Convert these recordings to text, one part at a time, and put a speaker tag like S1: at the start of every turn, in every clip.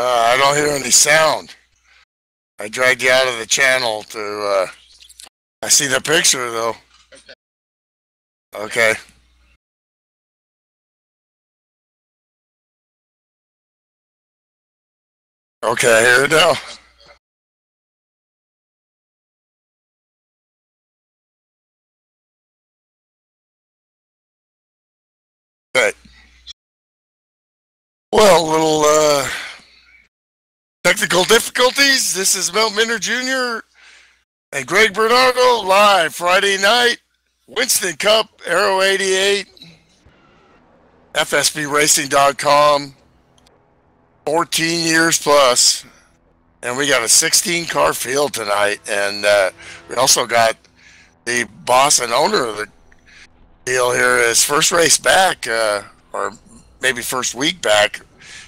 S1: I don't hear any sound. I dragged you out of the channel to. I see the picture though. Okay. Okay, I hear it now. Okay. Well, little technical difficulties. This is Mel Minter Jr. and Greg Bernardo live Friday night. Winston Cup, Aero 88, FSBRacing.com, 14 years plus. And we got a 16 car field tonight. And we also got the boss and owner of the deal here. His first race back, or maybe first week back,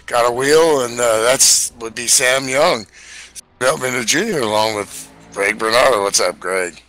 S1: got a wheel, and that's would be Sam Young, Mel Minter Jr. along with Greg Bernardo. What's up, Greg?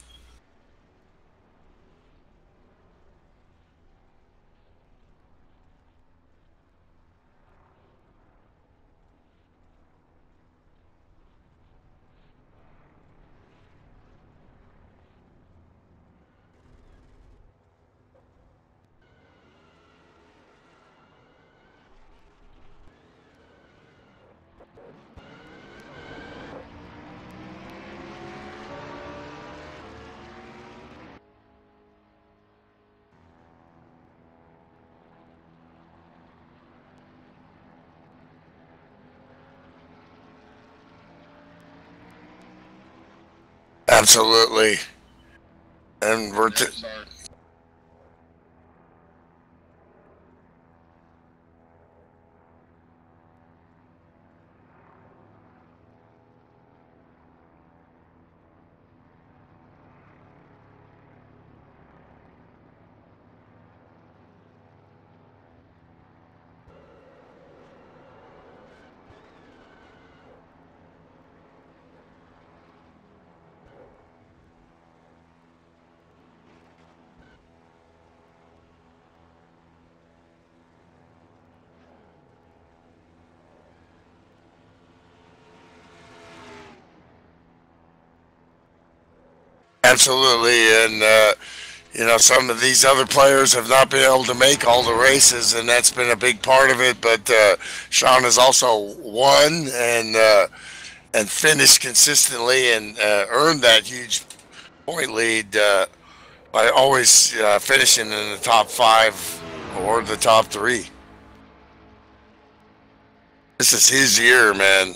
S1: Absolutely. And we're absolutely, and some of these other players have not been able to make all the races, and that's been a big part of it. But Sean has also won and finished consistently and earned that huge point lead by always finishing in the top five or the top three. This is his year, man.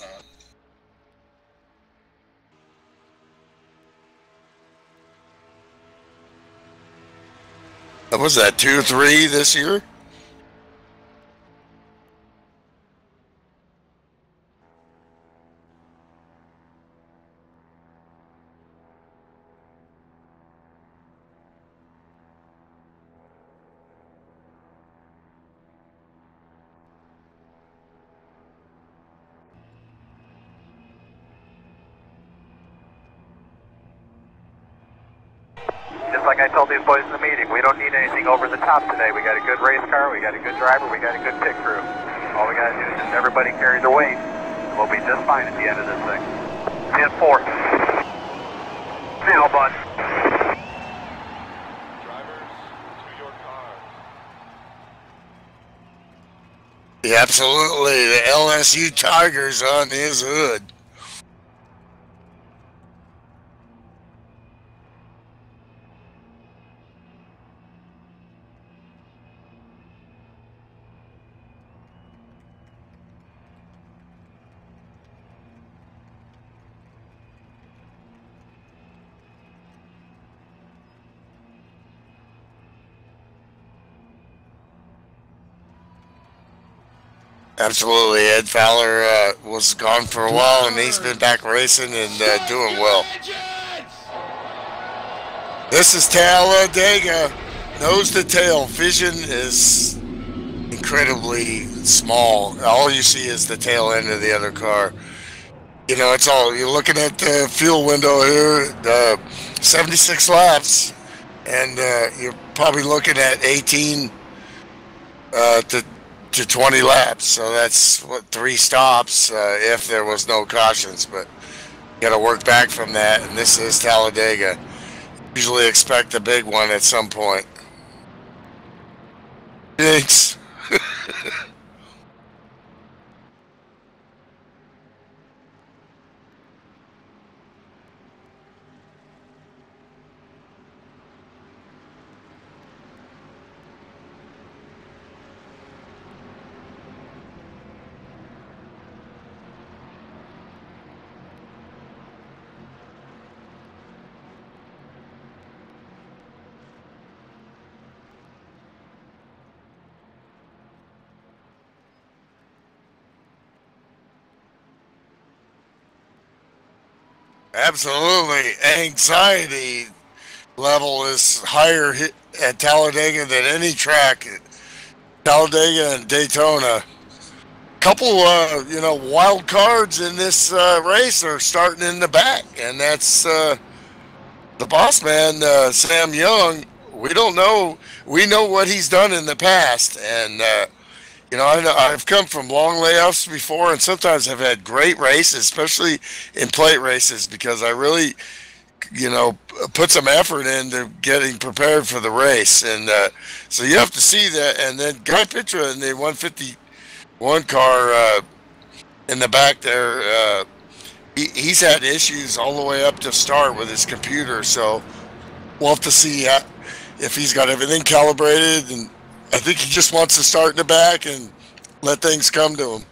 S1: What was that, 2-3 this year?
S2: Just like I told these boys in the meeting, we don't need anything over the top today. We got a good race car, we got a good driver, we got a good pit crew. All we got to do is just everybody carry their weight, and we'll be just fine at the end of this thing. 10-4. Now, bud.
S3: Drivers, to your cars.
S1: Yeah, absolutely. The LSU Tigers on his hood. Absolutely. Ed Fowler was gone for a while, and he's been back racing and doing well. This is Talladega. Nose to tail. Vision is incredibly small. All you see is the tail end of the other car. It's all, you're looking at the fuel window here, 76 laps, and you're probably looking at 18 to to 20 laps. So that's what 3 stops if there was no cautions. But you got to work back from that. And this is Talladega. Usually expect a big one at some point. Thanks. Absolutely. Anxiety level is higher at Talladega than any track. Talladega and Daytona. Couple, wild cards in this race are starting in the back, and that's the boss man, Sam Young. We don't know. We know what he's done in the past, and I've come from long layoffs before, and sometimes I've had great races, especially in plate races, because I really, put some effort into getting prepared for the race. And so you have to see that. And then Guy Pitra in the 151 car in the back there, he's had issues all the way up to start with his computer. So we'll have to see if he's got everything calibrated, and I think he just wants to start in the back and let things come to him.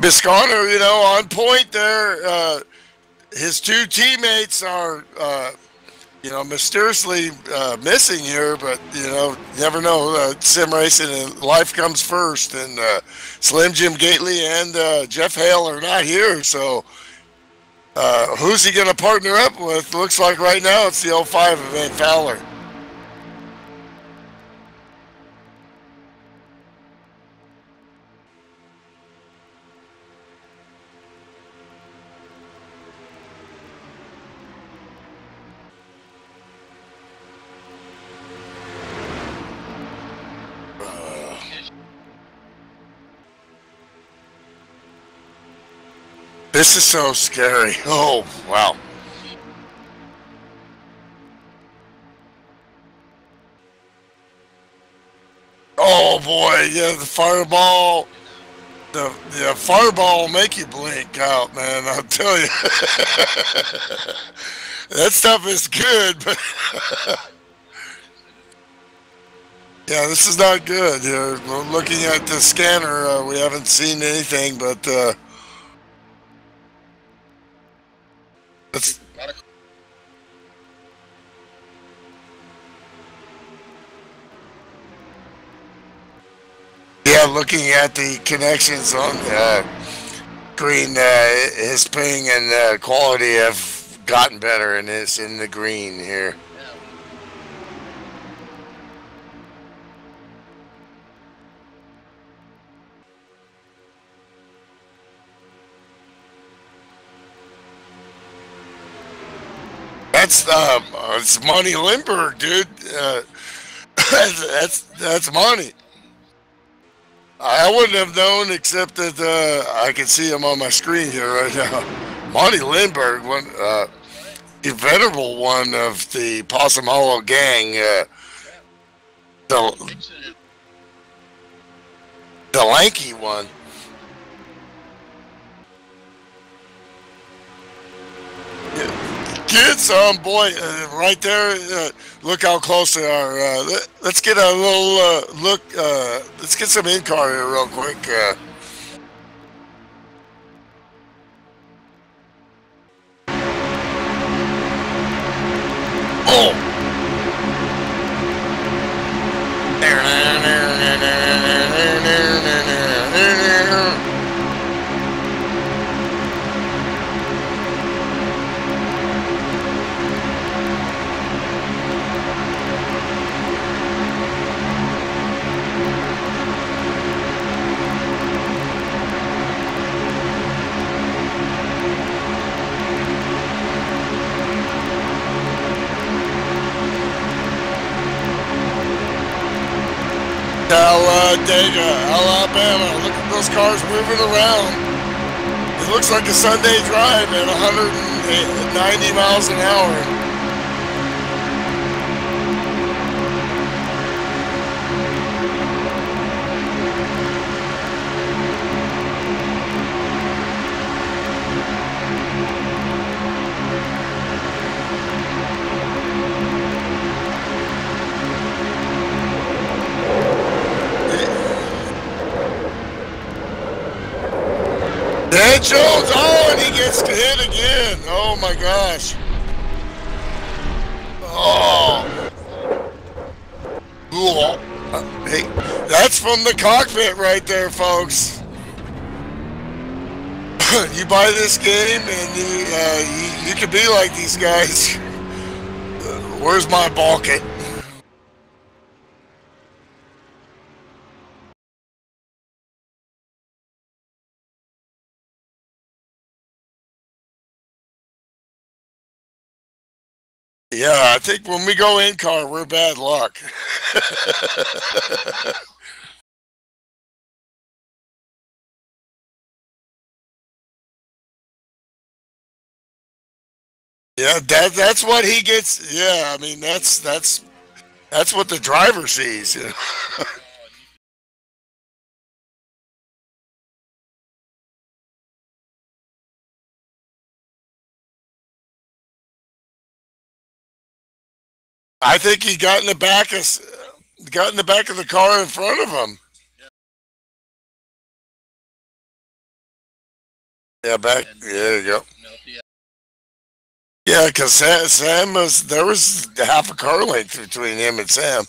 S1: Biscano, on point there. His 2 teammates are, mysteriously missing here, but, never know. Sim racing and life comes first. And Slim Jim Gately and Jeff Hale are not here. So who's he going to partner up with? Looks like right now it's the 05 of Van Fowler. This is so scary. Oh, wow. Oh, boy. Yeah, the fireball. The fireball will make you blink out, man. I'll tell you. That stuff is good, but... yeah, this is not good. We're looking at the scanner. We haven't seen anything, but... yeah, looking at the connections on green, his ping and quality have gotten better, and it's in the green here. It's Monty Lindbergh, dude. That's Monty. I wouldn't have known, except that I can see him on my screen here right now. Monty Lindbergh, the venerable one of the Possum Hollow gang, the lanky one. Get some, boy, right there. Look how close they are. Let's get a little look. Let's get some in-car here real quick. Oh! Talladega, Alabama. Look at those cars moving around. It looks like a Sunday drive at 190 miles an hour. Ed Jones, oh, and he gets hit again. Oh my gosh. Oh. Cool. Hey, that's from the cockpit right there, folks. You buy this game and you can be like these guys. Where's my bucket? Yeah, I think when we go in car, we're bad luck. Yeah, that's what he gets. Yeah, I mean that's what the driver sees. You know? I think he got in the back of the car in front of him. Yeah, back. There you go. Yeah, because Sam there was half a car length between him and Sam.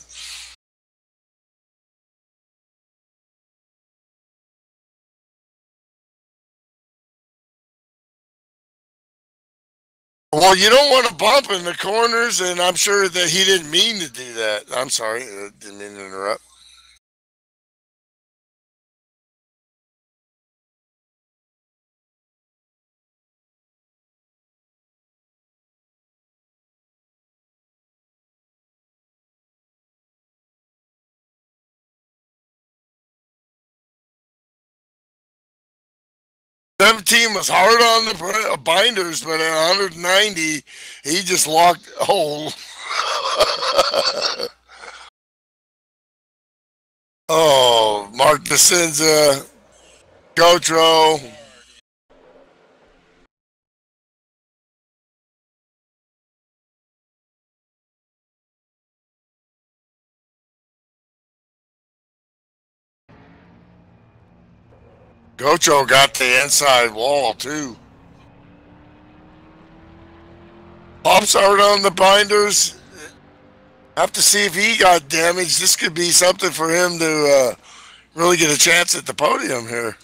S1: Well, you don't want to bump in the corners, and I'm sure that he didn't mean to do that. I'm sorry, didn't mean to interrupt. '17 was hard on the binders, but at 190, he just locked. Oh, oh, Mark DeCenza, Gotro. Gocho got the inside wall too. Pops hard on the binders. Have to see if he got damaged. This could be something for him to really get a chance at the podium here.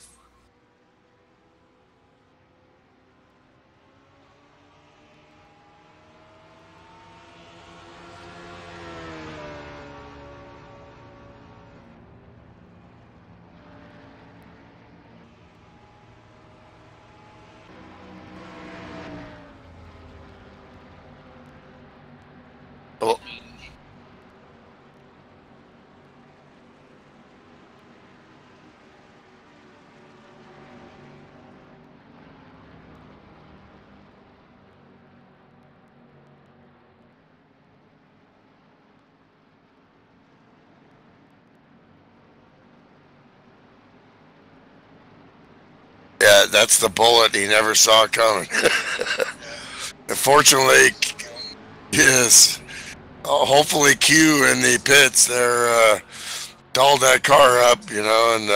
S1: Oh. Yeah, that's the bullet he never saw coming. Unfortunately, yes. Hopefully, Q in the pits, they're dolled that car up, you know, and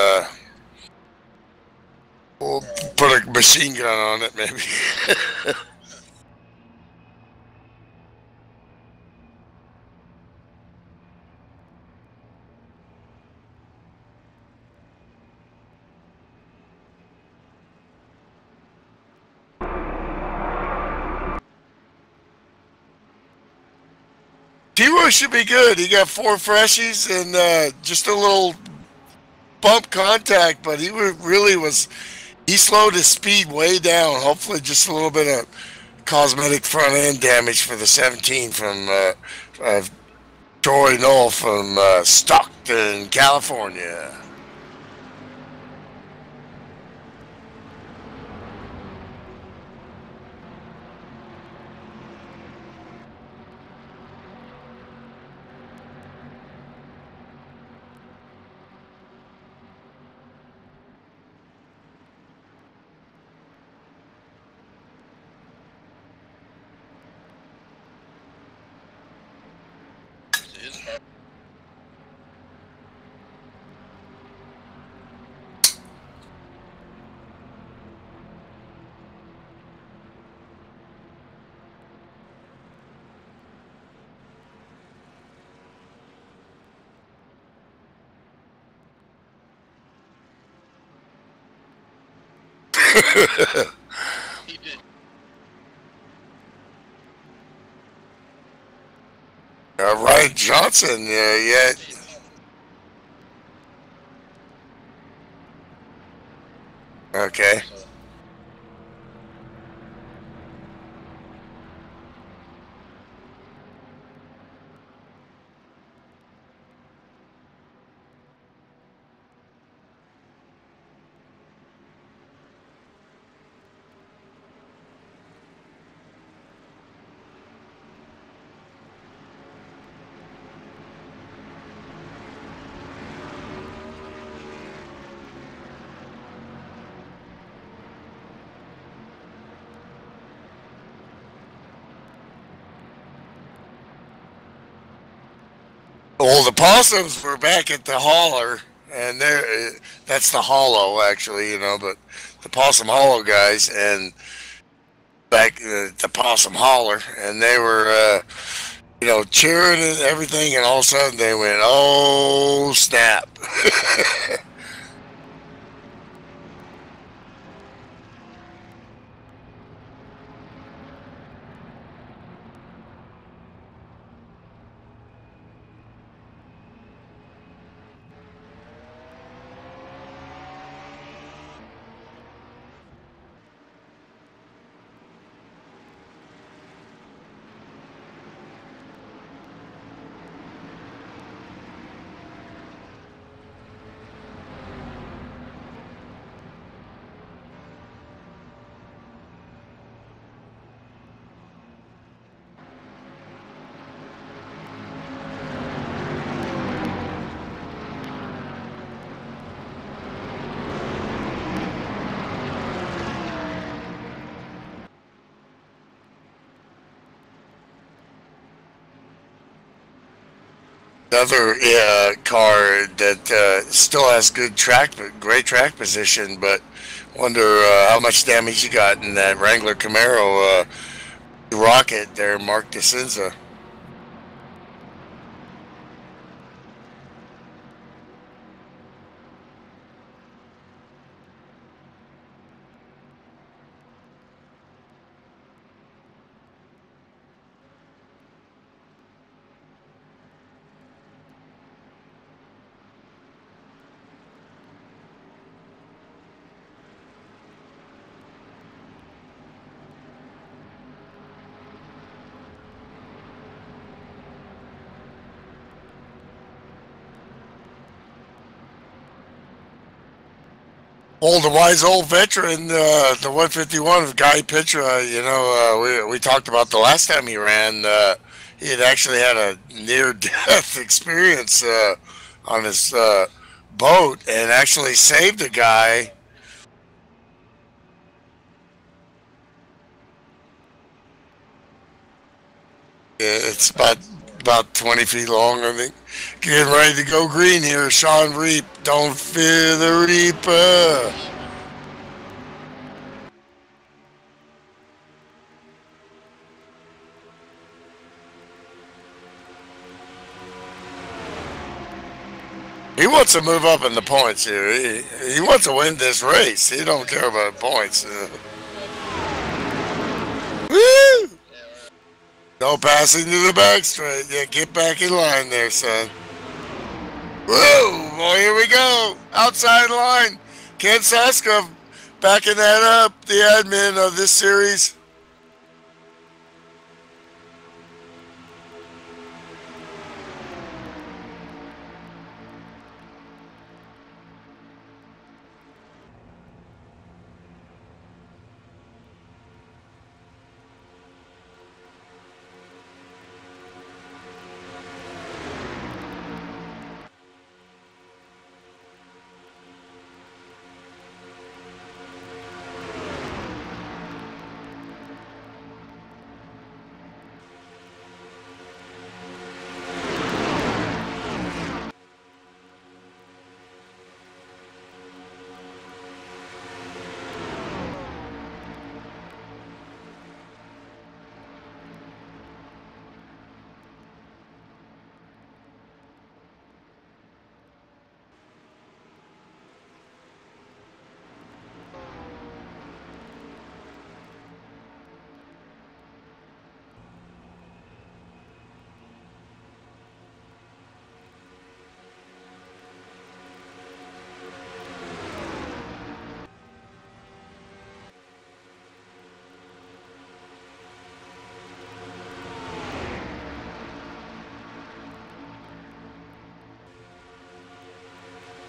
S1: we'll put a machine gun on it, maybe. T-Roy should be good. He got 4 freshies and just a little bump contact, but really was. He slowed his speed way down. Hopefully, just a little bit of cosmetic front end damage for the 17 from Troy Knoll from Stockton, California.
S3: He did.
S1: Ryan Johnson, yeah. Okay. Well, the Possums were back at the hauler, and that's the hollow, actually, but the Possum Hollow guys, and back at the Possum Holler, and they were, cheering and everything, and all of a sudden they went, oh, snap. Another car that still has great track position, but wonder how much damage you got in that Wrangler Camaro rocket there, Mark DeCenza. The wise old veteran, the 151 of Guy Pitra, we talked about the last time he ran. He had actually had a near-death experience on his boat and actually saved a guy. It's about 20 feet long, I think. Getting ready to go green here, Sean Reap. Don't fear the Reaper. He wants to move up in the points here. He wants to win this race. He don't care about points. Woo! No passing to the back straight. Yeah, get back in line there, son. Whoa, boy, here we go. Outside line. Ken Saska backing that up, the admin of this series.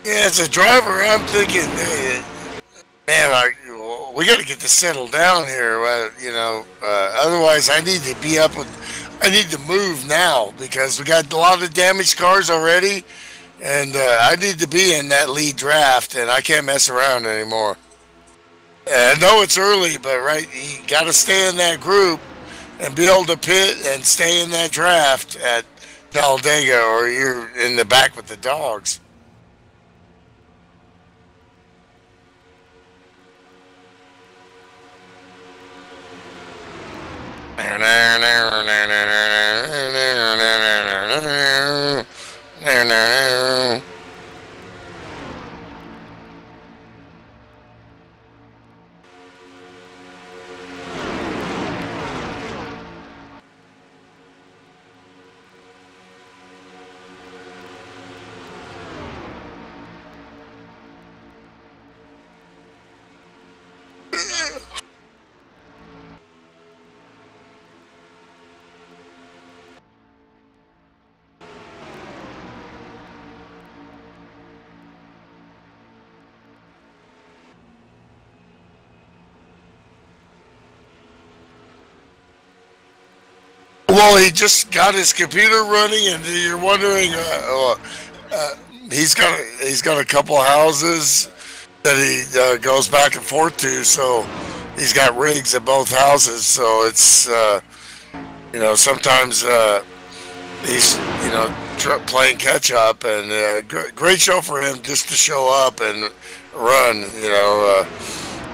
S1: Yeah, as a driver, I'm thinking, man, we got to get this settled down here. Otherwise, I need to be up with. I need to move now because we got a lot of damaged cars already, and I need to be in that lead draft, and I can't mess around anymore. I know it's early, but you got to stay in that group and be able to pit and stay in that draft at Talladega, or you're in the back with the dogs. Well, he just got his computer running, and you're wondering, he's got a couple of houses that he goes back and forth to, so he's got rigs at both houses. So it's sometimes he's playing catch up, and great show for him just to show up and run.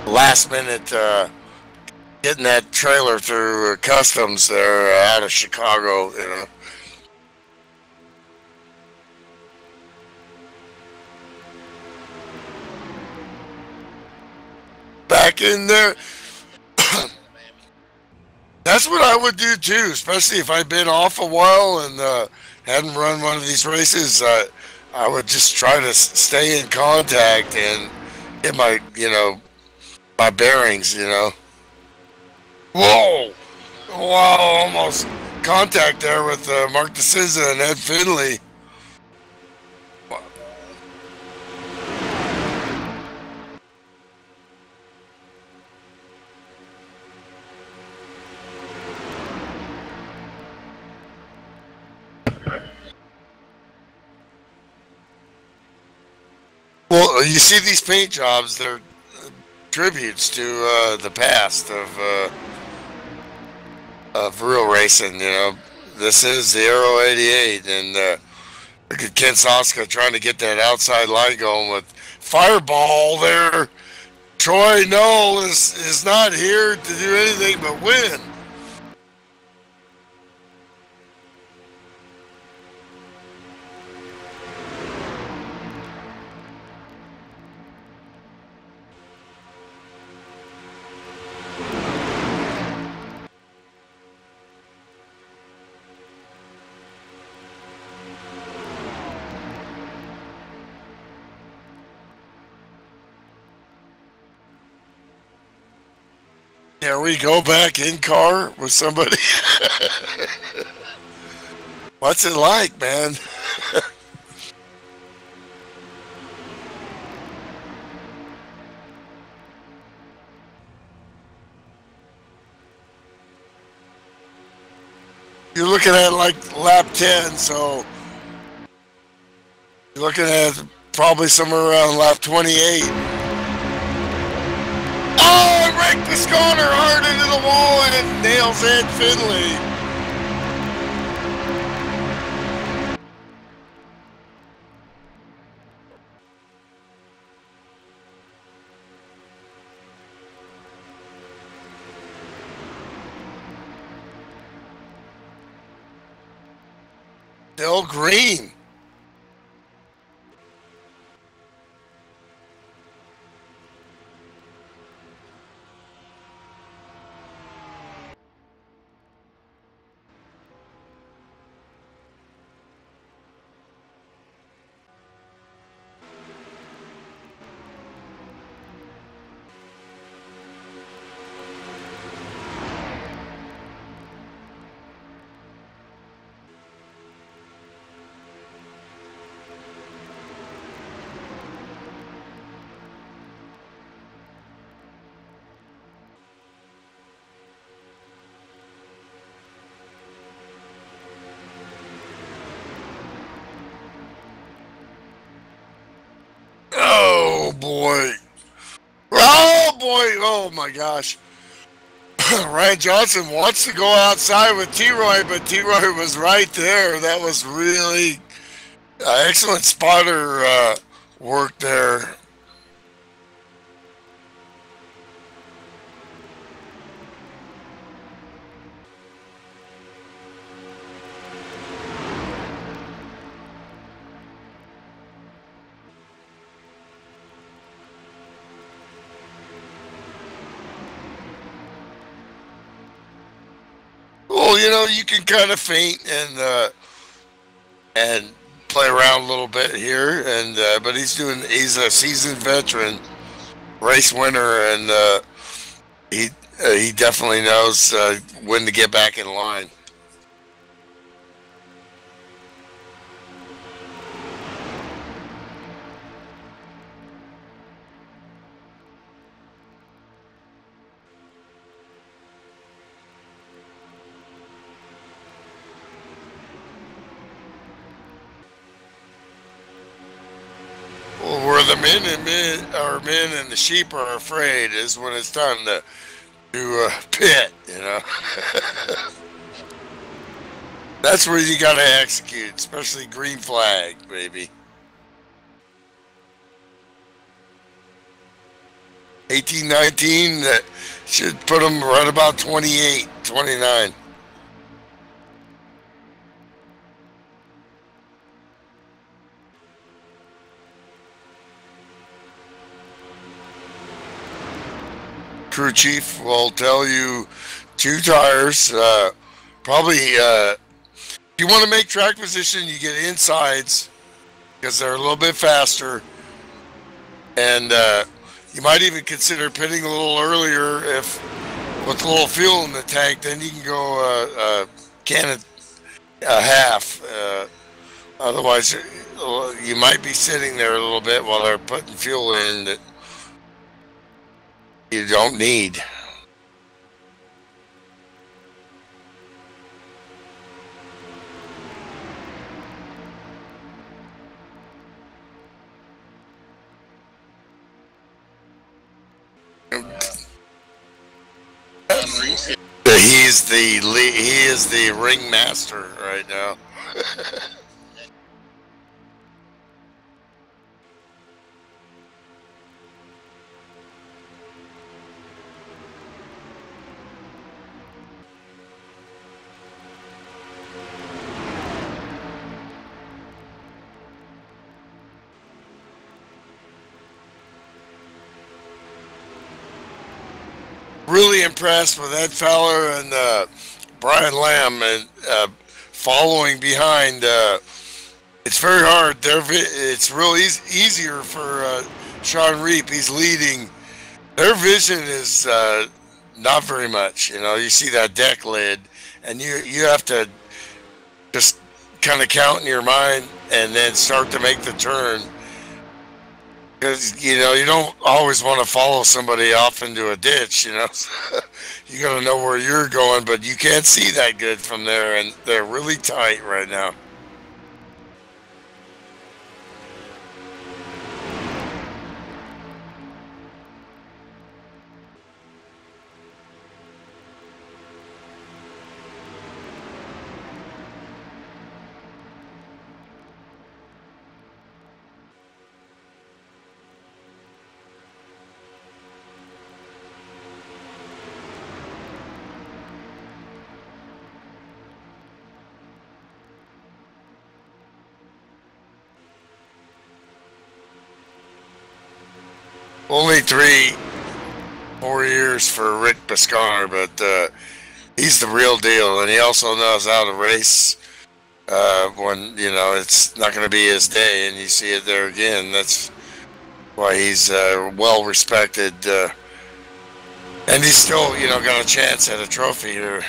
S1: Last minute. Getting that trailer through customs there out of Chicago, Back in there. That's what I would do too, especially if I'd been off a while and hadn't run one of these races. I would just try to stay in contact and get my bearings, Whoa! Wow, almost contact there with Mark DeSouza and Ed Finley. Well, you see these paint jobs, they're tributes to the past of real racing. This is the Aero 88, and look at Ken Soska trying to get that outside line going with Fireball there. Troy Knoll is not here to do anything but win. Can we go back in car with somebody? What's it like, man? You're looking at like lap 10, so you're looking at probably somewhere around lap 28. Oh, raked the Sconner hard into the wall and nails Ed Finley. Still green. Oh boy. Oh boy. Oh my gosh. Ryan Johnson wants to go outside with T-Roy, but T-Roy was right there. That was really excellent spotter work there. Well, you know, you can kind of feint and play around a little bit here, and but he's a seasoned veteran, race winner, and he definitely knows when to get back in line. Well, where the men and the sheep are afraid is when it's time to pit. You know, that's where you got to execute, especially green flag, baby. 18-19, that should put them right about 28, 29. Crew chief will tell you 2 tires. Probably, if you want to make track position, you get insides because they're a little bit faster. And you might even consider pitting a little earlier if with a little fuel in the tank. Then you can go can of half. Otherwise, you might be sitting there a little bit while they're putting fuel in that you don't need. He is the ringmaster right now. Really impressed with Ed Fowler and Brian Lamb, and following behind. It's very hard. It's real easier for Sean Reap. He's leading. Their vision is not very much. You know, you see that deck lid, and you have to just kind of count in your mind and then start to make the turn. Because, you know, you don't always want to follow somebody off into a ditch, you know. You got to know where you're going, but you can't see that good from there, and they're really tight right now. Only 4 years for Rick Biscar, but he's the real deal, and he also knows how to race when, you know, it's not going to be his day, and you see it there again. That's why he's well respected, and he's still, you know, got a chance at a trophy here.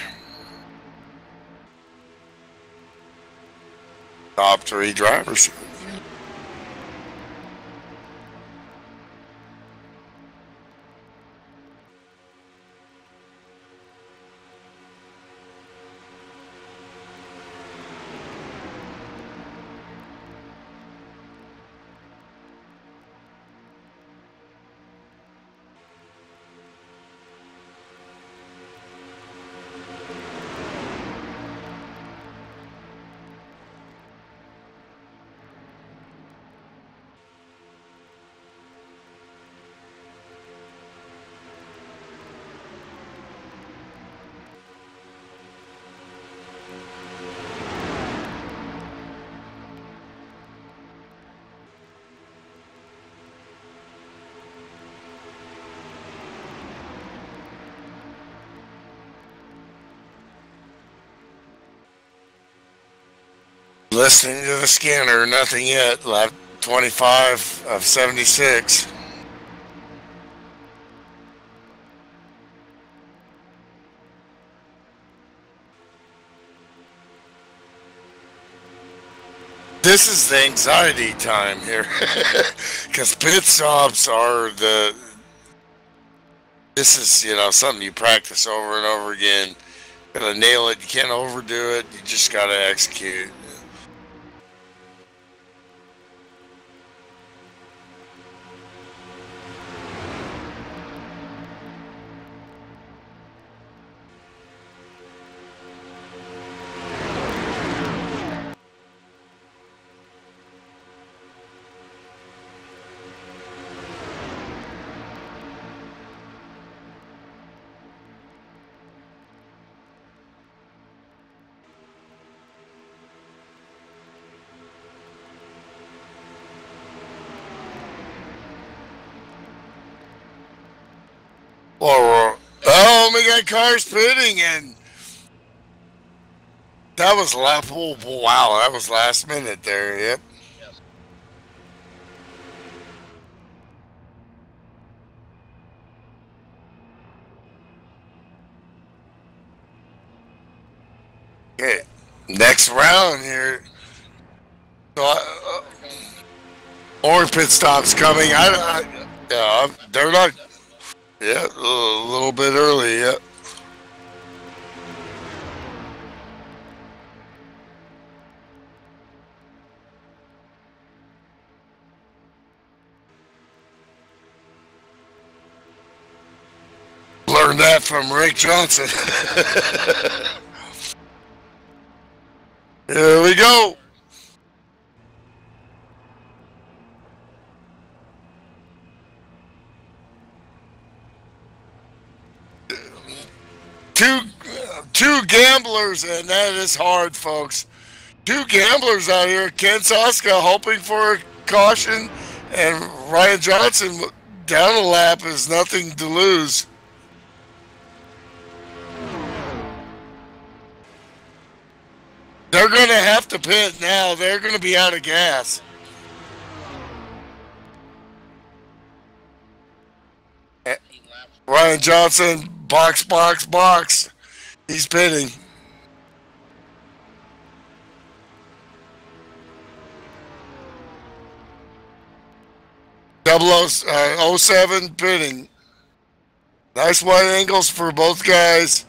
S1: Top 3 drivers. Listening to the scanner, nothing yet. Lap 25 of 76. This is the anxiety time here, because pit stops are this is, you know, something you practice over and over again. Gotta nail it. You can't overdo it. You just gotta execute. Oh, we got cars pitting, and that was lap. Oh, wow, that was last minute there. Yep. Okay, next round here. So, more pit stops coming. Yeah, they're not. Yeah, a little bit early, yeah. Learned that from Rick Johnson. Here we go. Two gamblers, and that is hard, folks. Two gamblers out here. Ken Soska hoping for a caution, and Ryan Johnson down a lap is nothing to lose. They're going to have to pit now. They're going to be out of gas. Ryan Johnson box, box, box. He's pitting. Double 07 pitting. Nice wide angles for both guys.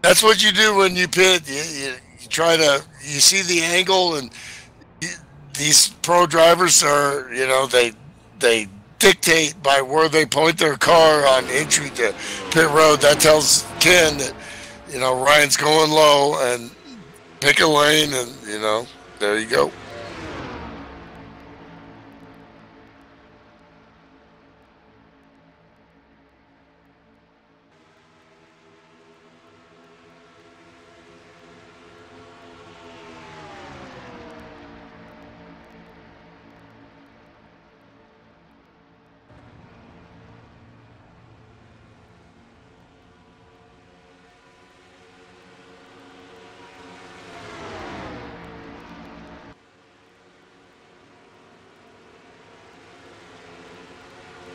S1: That's what you do when you pit. You try to, you see the angle, and these pro drivers are, they dictate by where they point their car on entry to pit road. That tells Ken that, Ryan's going low, and pick a lane, and, there you go.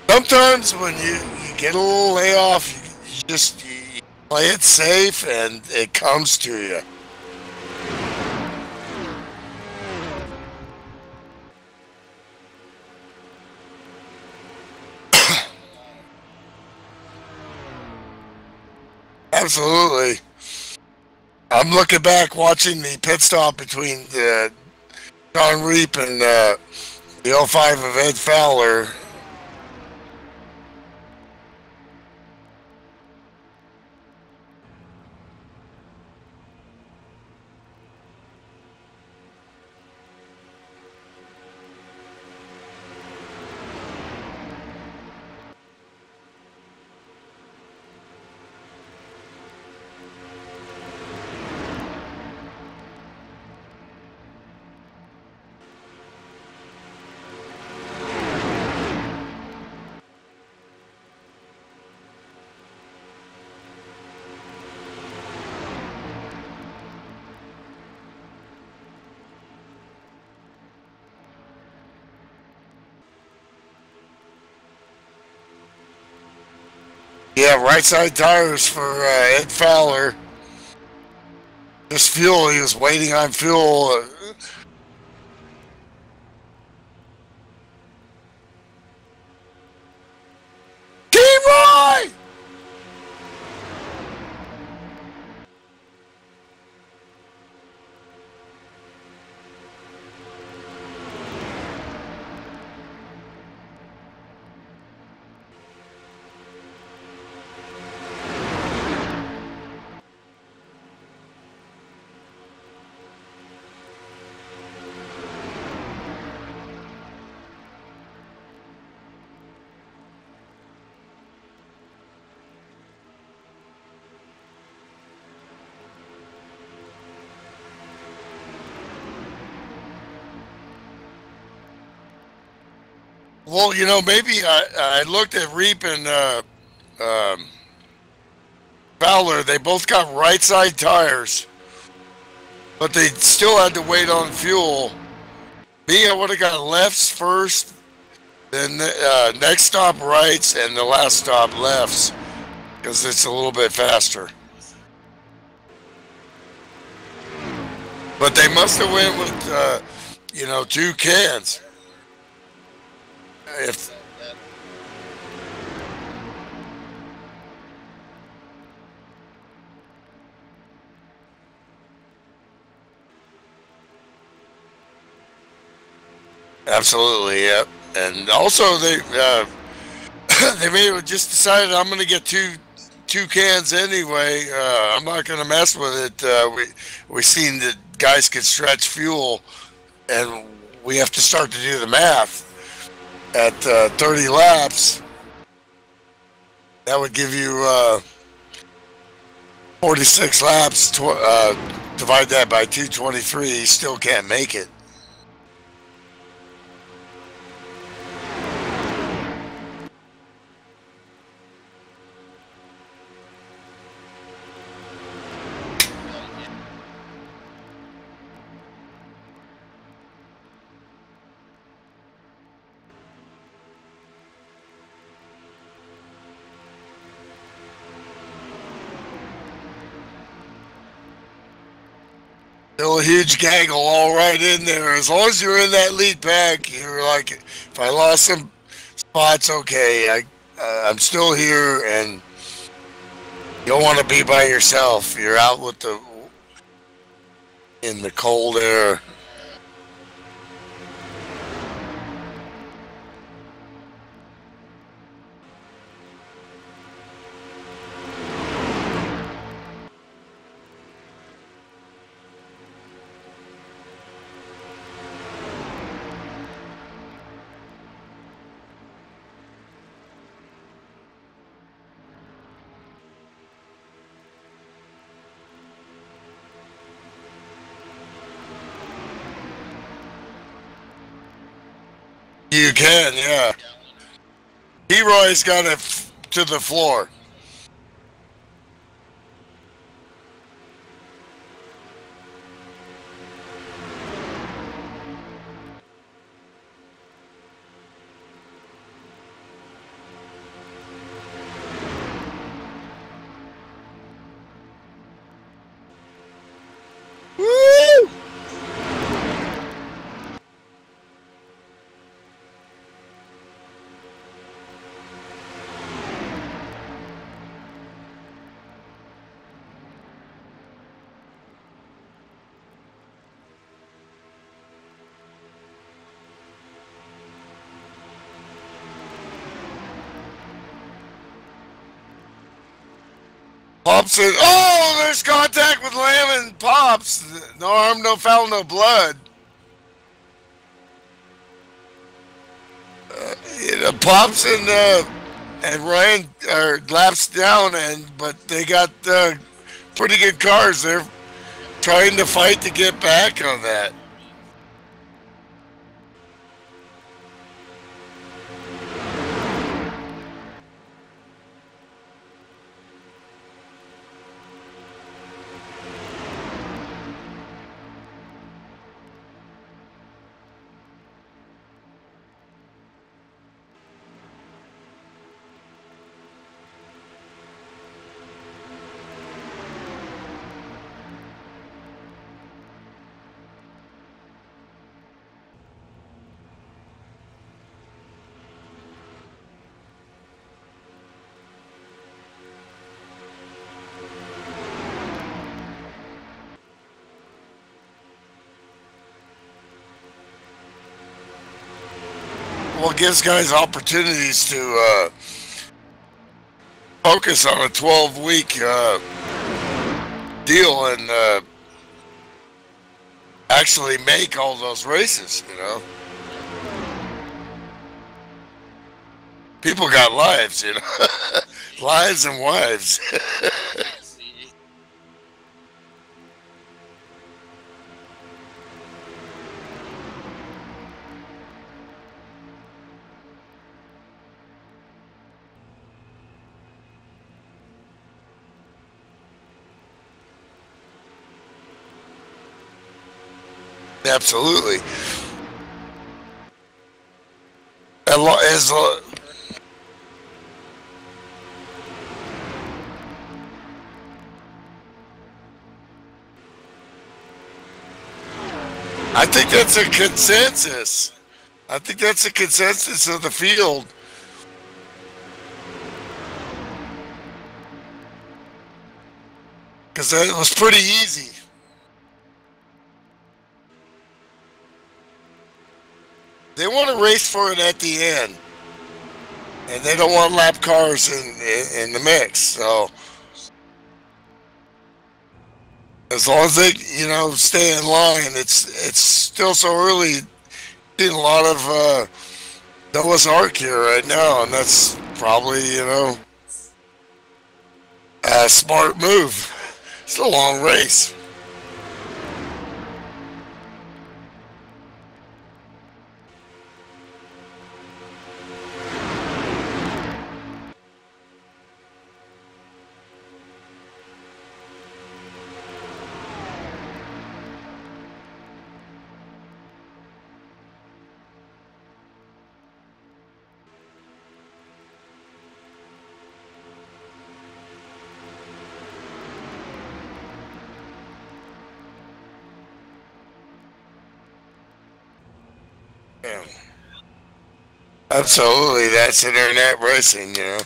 S1: Sometimes when you get a little layoff, you play it safe, and it comes to you. Absolutely. I'm looking back, watching the pit stop between John Reap and the 05 of Ed Fowler. Yeah, right side tires for Ed Fowler. Just fuel, he was waiting on fuel. Team Roy! Well, maybe I looked at Reap and Fowler. They both got right side tires, but they still had to wait on fuel. Me, I would have got lefts first, then next stop rights, and the last stop lefts, because it's a little bit faster. But they must have went with, 2 cans. Absolutely, yep. And also they just decided, I'm going to get two cans anyway. I'm not going to mess with it. We seen that guys could stretch fuel, and we have to start to do the math. At 30 laps, that would give you 46 laps. Divide that by 223, you still can't make it. Still a huge gaggle all right in there. As long as you're in that lead pack, you're like, if I lost some spots, okay, I'm still here, and you don't want to be by yourself. You're out with in the cold air. You can, yeah. Leroy's got it to the floor. Woo! Pops said, "Oh, there's contact with Lamb and Pops. No harm, no foul, no blood." Pops and Ryan are laps down, but they got pretty good cars. They're trying to fight to get back on that. Well, it gives guys opportunities to focus on a 12-week deal and actually make all those races, you know. People got lives, you know. Lives and wives. Absolutely. As I think that's a consensus. I think that's a consensus of the field. Because it was pretty easy. They want to race for it at the end. And they don't want lap cars in the mix. So as long as they, you know, stay in line, it's still so early. Seeing a lot of Noah's Ark here right now, and that's probably, you know, a smart move. It's a long race. Yeah. Absolutely, that's internet racing, you know.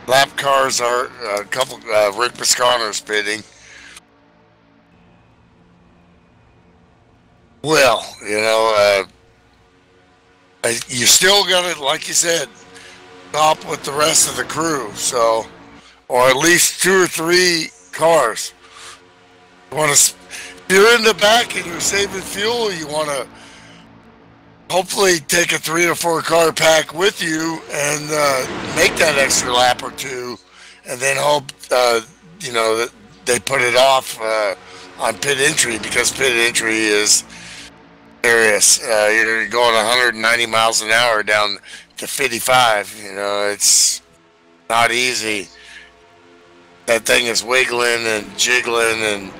S1: Lap cars are a couple. Rick Piscano's bidding. Well, you know, you still got to, like you said, stop with the rest of the crew. So, or at least 2 or 3 cars. You want to. If you're in the back and you're saving fuel, you want to hopefully take a 3 or 4 car pack with you and make that extra lap or 2, and then hope you know that they put it off on pit entry, because pit entry is serious. You're going 190 miles an hour down to 55. You know, it's not easy. That thing is wiggling and jiggling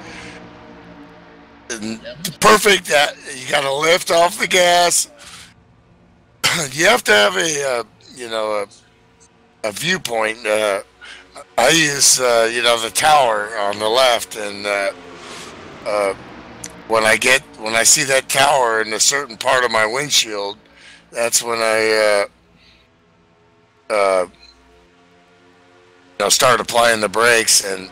S1: and perfect. You got to lift off the gas. You have to have a you know, a viewpoint. I use you know, the tower on the left, and when I see that tower in a certain part of my windshield, that's when I you know, start applying the brakes. And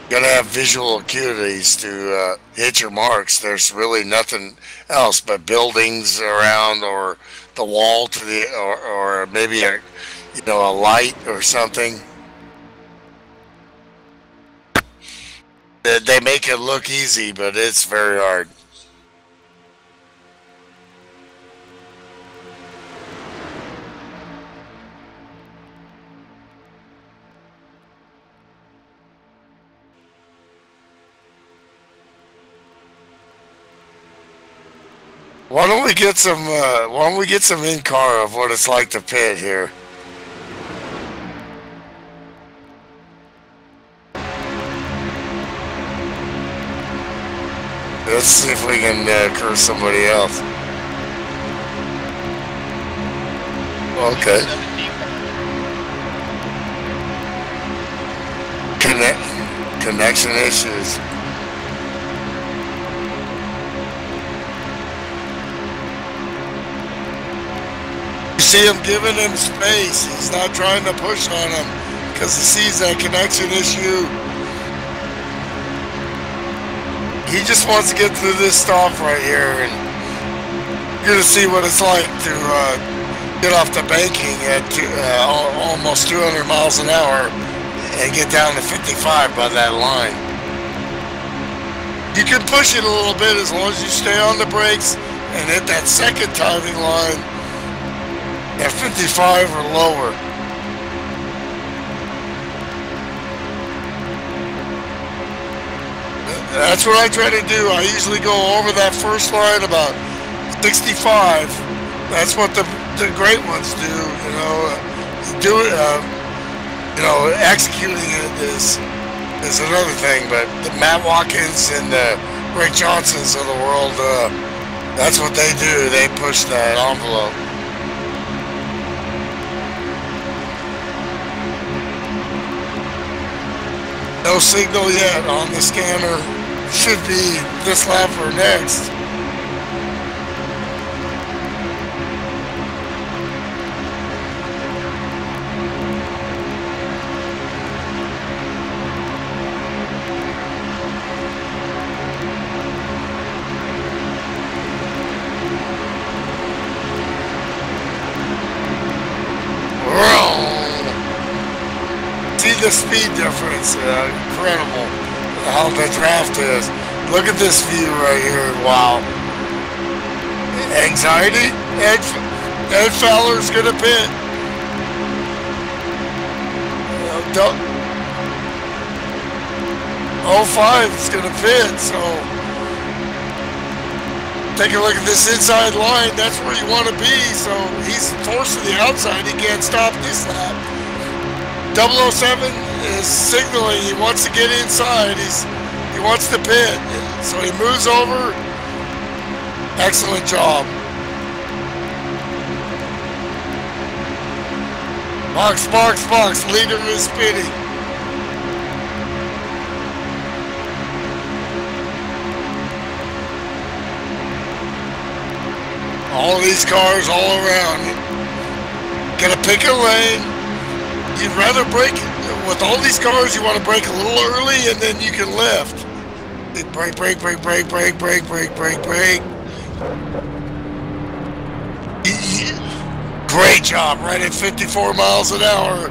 S1: you gotta have visual acuities to hit your marks. There's really nothing else but buildings around, or the wall to the, or maybe a, you know, a light or something. They make it look easy, but it's very hard. Why don't we get some? Why don't we get some in car of what it's like to pit here? Let's see if we can curse somebody else. Okay. Connection issues. You see him giving him space. He's not trying to push on him because he sees that connection issue. He just wants to get through this stop right here, and you're gonna see what it's like to get off the banking at almost 200 miles an hour and get down to 55 by that line. You can push it a little bit as long as you stay on the brakes and hit that second timing line at 55 or lower. That's what I try to do. I usually go over that first line about 65. That's what the great ones do. You know, you know, executing it is another thing. But the Matt Watkins and the Rick Johnsons of the world, that's what they do. They push that envelope. No signal yet on the scanner. Should be this lap or next. See the speed difference, incredible how the draft is. Look at this view right here, wow. Anxiety? Ed Fowler's gonna pit. 05 is going to pit, so take a look at this inside line. That's where you want to be, so he's forced to the outside. He can't stop this lap. 007 is signaling he wants to get inside. He wants to pit, so he moves over. Excellent job. Box, box, box. Leader is spinning. All these cars all around. Gotta pick a lane. You'd rather brake, with all these cars, you want to brake a little early and then you can lift. Brake, brake, brake, brake, brake, brake, brake, brake, brake. Great job, right at 54 miles an hour.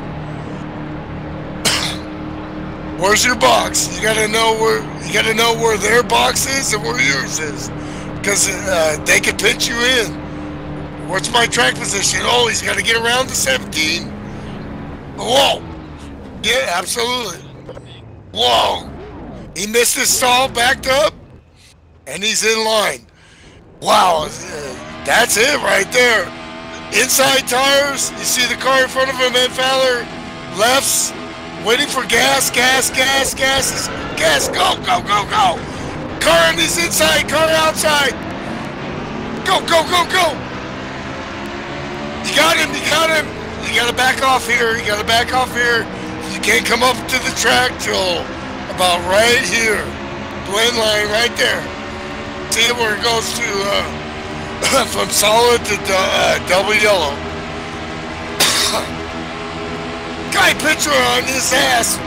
S1: Where's your box? You gotta know where their box is and where yours is, because they can pitch you in. What's my track position? Oh, he's got to get around the 17. Whoa! Yeah, absolutely. Whoa! He missed his stall, backed up, and he's in line. Wow, that's it right there. Inside tires, you see the car in front of him, Ed Fowler, lefts, waiting for gas, gas, gas, gas, gas, go, go, go, go. Car on his inside, car outside. Go, go, go, go. You got him, you got him. You gotta back off here, you gotta back off here. You can't come up to the track till about right here. Blend line right there. See where it goes to, from solid to double yellow. Guy picture on his ass.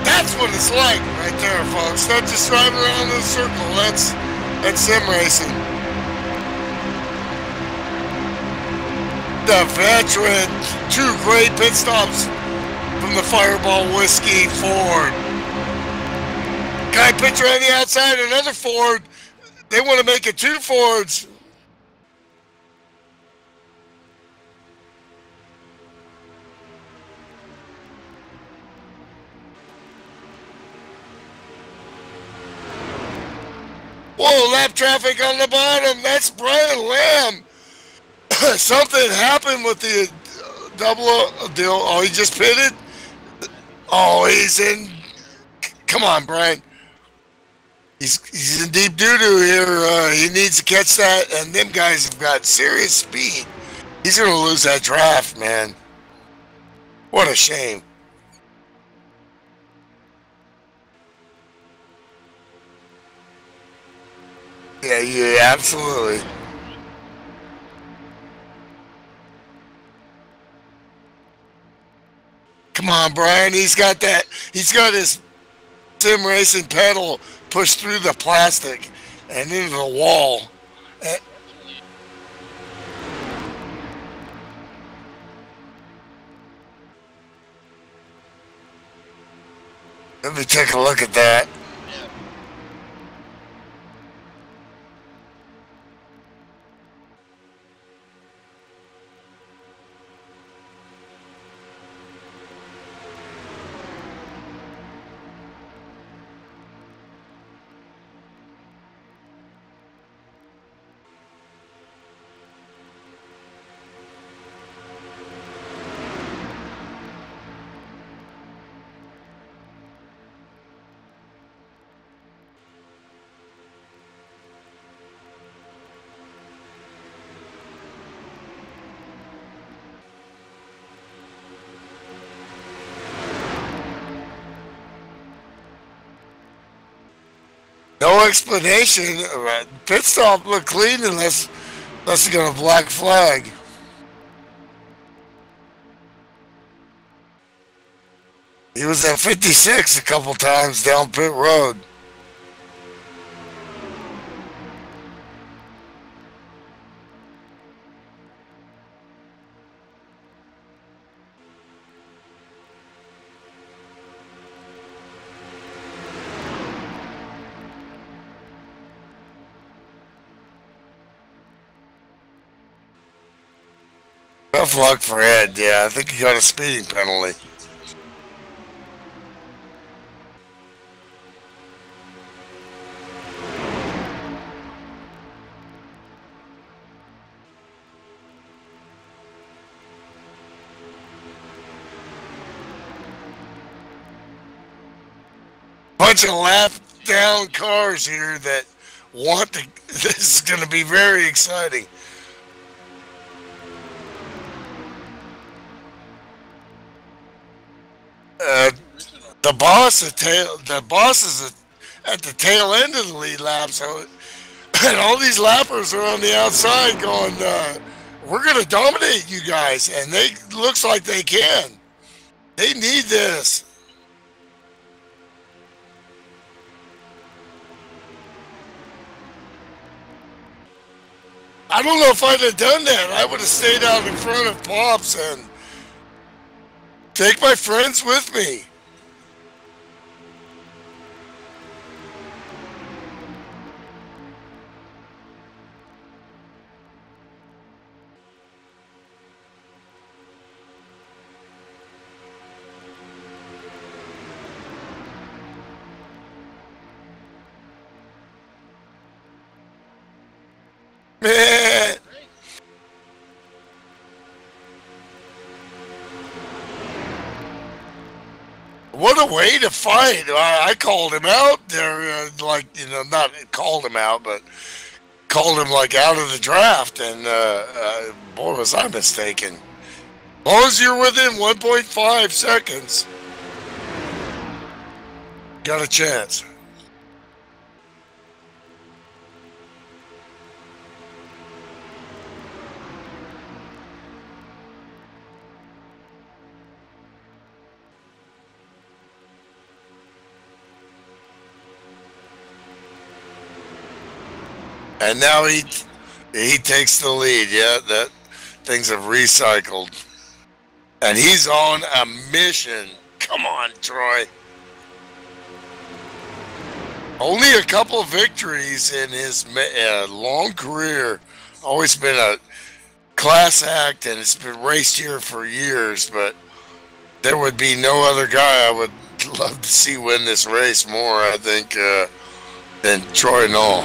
S1: That's what it's like right there, folks. Not just driving around in a circle. That's sim racing. The veteran, 2 great pit stops from the Fireball Whiskey Ford. Guy picture on the outside, another Ford. They want to make it 2 Fords. Whoa, lap traffic on the bottom. That's Brian Lamb. Something happened with the double deal. Oh, he just pitted? Oh, he's in. Come on, Brian. He's in deep doo-doo here. He needs to catch that, and them guys have got serious speed. He's going to lose that draft, man. What a shame. Yeah, absolutely. Come on, Brian. He's got that. He's got his sim racing pedal pushed through the plastic and into the wall. Let me take a look at that. No explanation. Pit stop looked clean unless he got a black flag. He was at 56 a couple times down pit road. Tough luck for Ed. Yeah, I think he got a speeding penalty. Bunch of lap down cars here that want to. This is going to be very exciting. The boss is at the tail end of the lead lap, so and all these lappers are on the outside going, "We're going to dominate you guys," and they looks like they can. They need this. I don't know if I'd have done that. I would have stayed out in front of Pops and take my friends with me. Man. What a way to fight. I called him out there, like, you know, not called him out, but called him like out of the draft, and boy, was I mistaken. As long as you're within 1.5 seconds, got a chance. And now he takes the lead. Yeah, that things have recycled. And he's on a mission. Come on, Troy. Only a couple of victories in his long career. Always been a class act, and it's been raced here for years. But there would be no other guy I would love to see win this race more, I think, than Troy Knoll.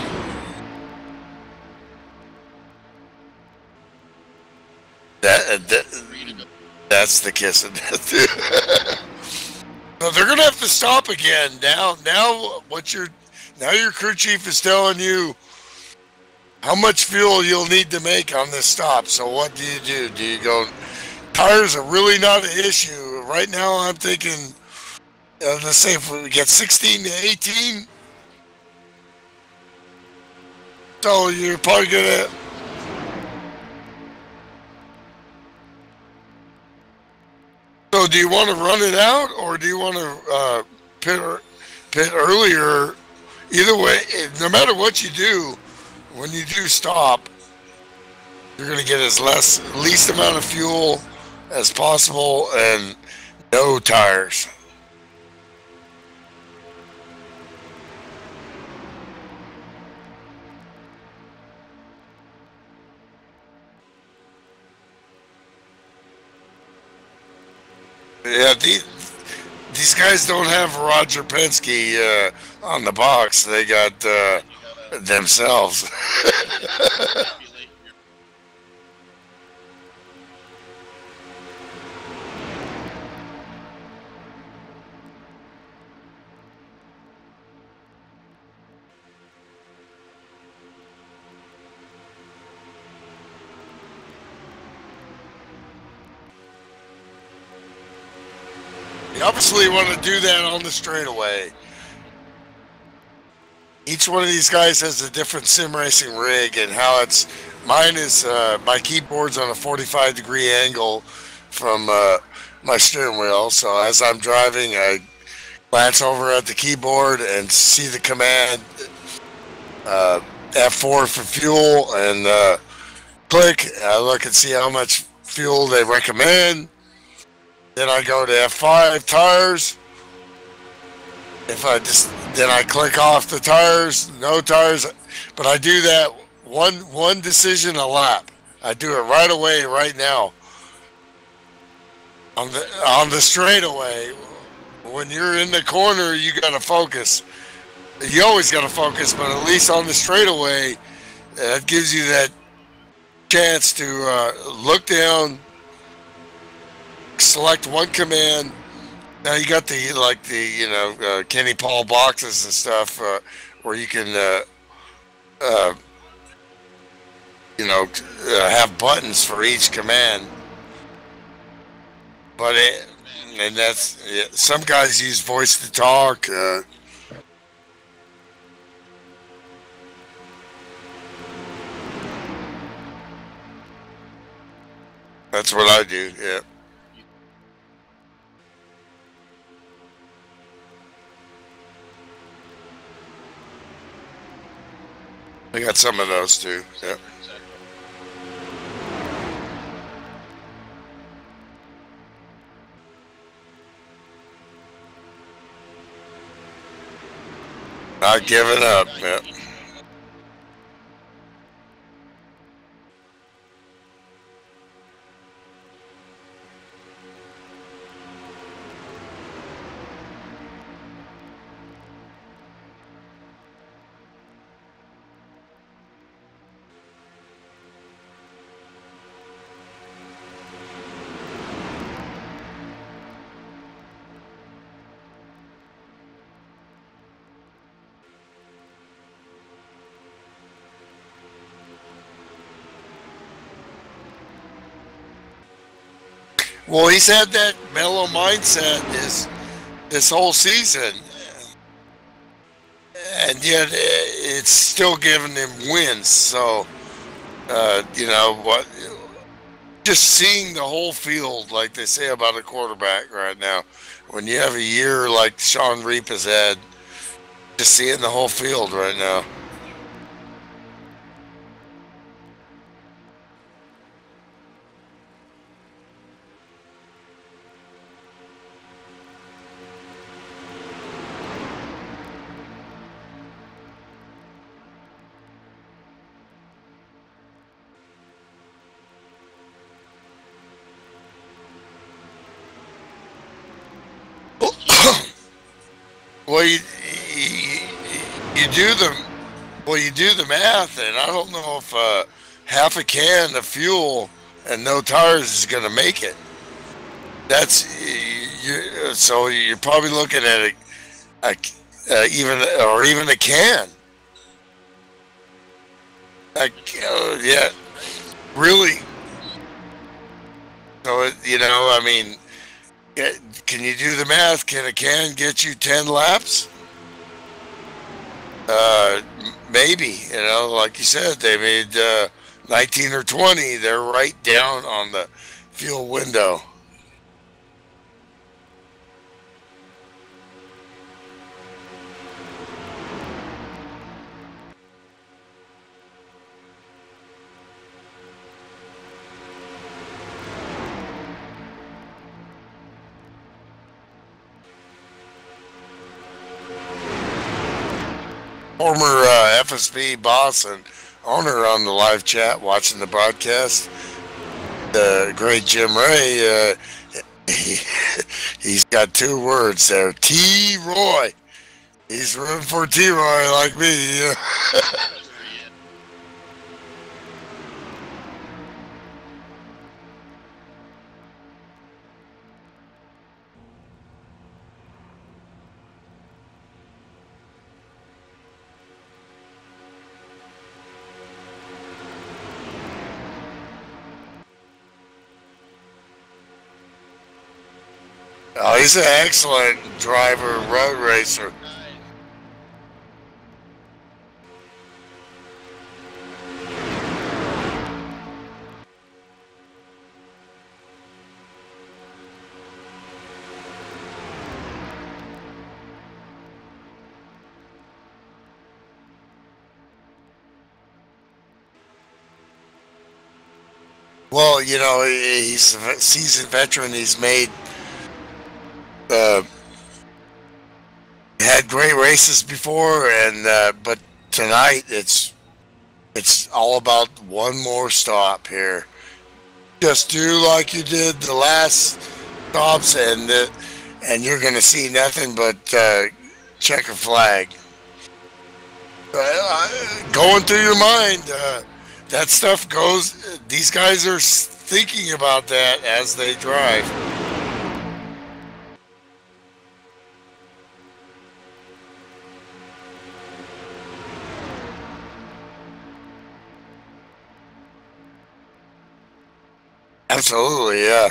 S1: That's the kiss of death. So they're gonna have to stop again. Now your crew chief is telling you how much fuel you'll need to make on this stop. So what do you do? Do you go? Tires are really not an issue right now. I'm thinking, let's say if we get 16 to 18, so you're probably gonna. So do you want to run it out, or do you want to pit earlier? Either way, no matter what you do, when you do stop, you're going to get least amount of fuel as possible and no tires. Yeah, these guys don't have Roger Penske on the box. They got themselves. You obviously want to do that on the straightaway. Each one of these guys has a different sim racing rig, and how it's mine is my keyboard's on a 45-degree angle from my steering wheel. So as I'm driving, I glance over at the keyboard and see the command F4 for fuel, and click. I look and see how much fuel they recommend. Then I go to F5 tires. Then I click off the tires, no tires, but I do that one decision a lap. I do it right away, right now, on the straightaway. When you're in the corner, you got to focus. You always got to focus, but at least on the straightaway, that gives you that chance to look down, select one command. Now you got the Kenny Paul boxes and stuff where you can have buttons for each command. But some guys use voice to talk. That's what I do. Yeah. I got some of those too. Yeah. Not giving up. Yeah. Well, he's had that mellow mindset this whole season, and yet it's still giving him wins. So, you know what? Just seeing the whole field, like they say about a quarterback right now, when you have a year like Sean Reap has had, just seeing the whole field right now. Well, you do the math, and I don't know if half a can of fuel and no tires is going to make it. So you're probably looking at even a can. Yeah, really. So I mean. Can you do the math? Can a can get you 10 laps? Maybe. Like you said, they made 19 or 20. They're right down on the fuel window. Former FSB boss and owner on the live chat watching the broadcast, the great Jim Ray, he's got 2 words there, T-Roy. He's rooting for T-Roy like me. Oh, he's an excellent driver, road racer. Well, he's a seasoned veteran. He's made had great races before, and but tonight it's all about one more stop here. Just do like you did the last stops, and you're going to see nothing but checker flag. Going through your mind, that stuff goes. These guys are thinking about that as they drive. Absolutely, yeah.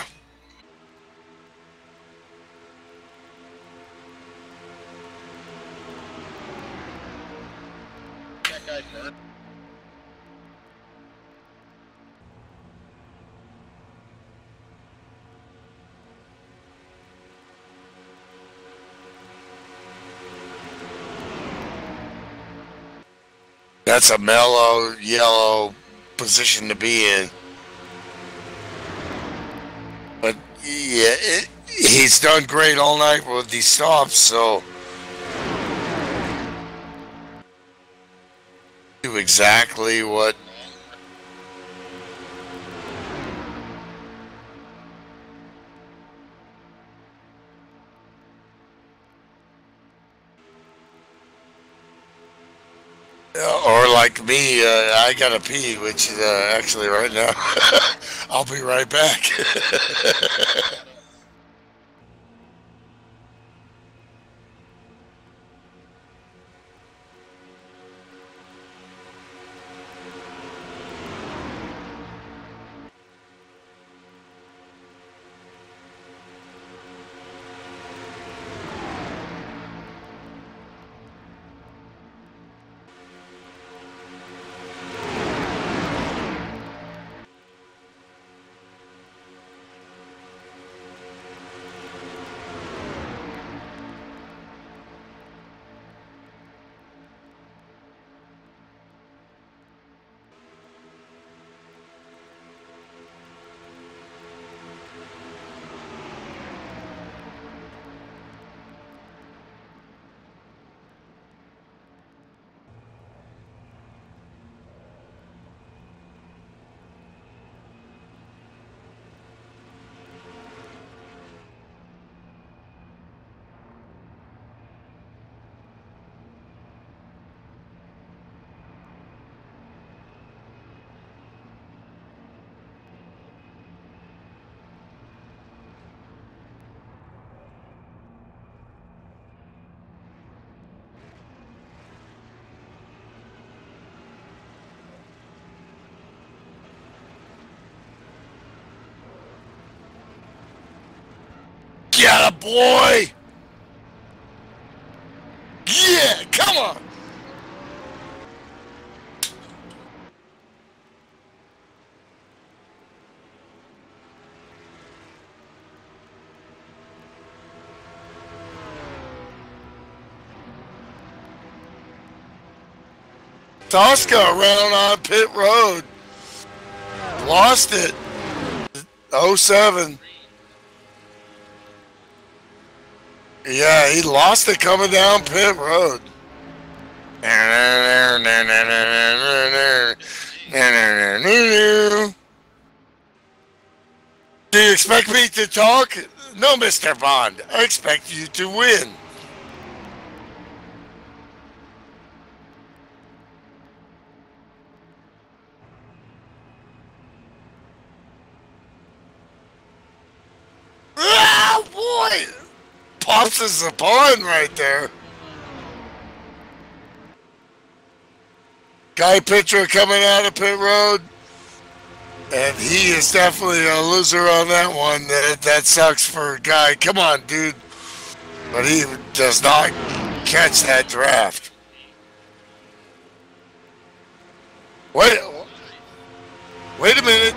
S1: That's a mellow yellow position to be in. But yeah, he's done great all night with these stops, so do exactly what. Or like me, I gotta pee, which is actually right now. I'll be right back. Get a boy! Yeah, come on! Tosca around on pit road. Lost it. 07. Yeah, he lost it coming down pit road. Do you expect me to talk? No, Mr. Bond. I expect you to win. Ah, boy! Pops is a pawn right there. Guy pitcher coming out of pit road. And he is definitely a loser on that one. That sucks for a guy. Come on, dude. But he does not catch that draft. Wait a minute.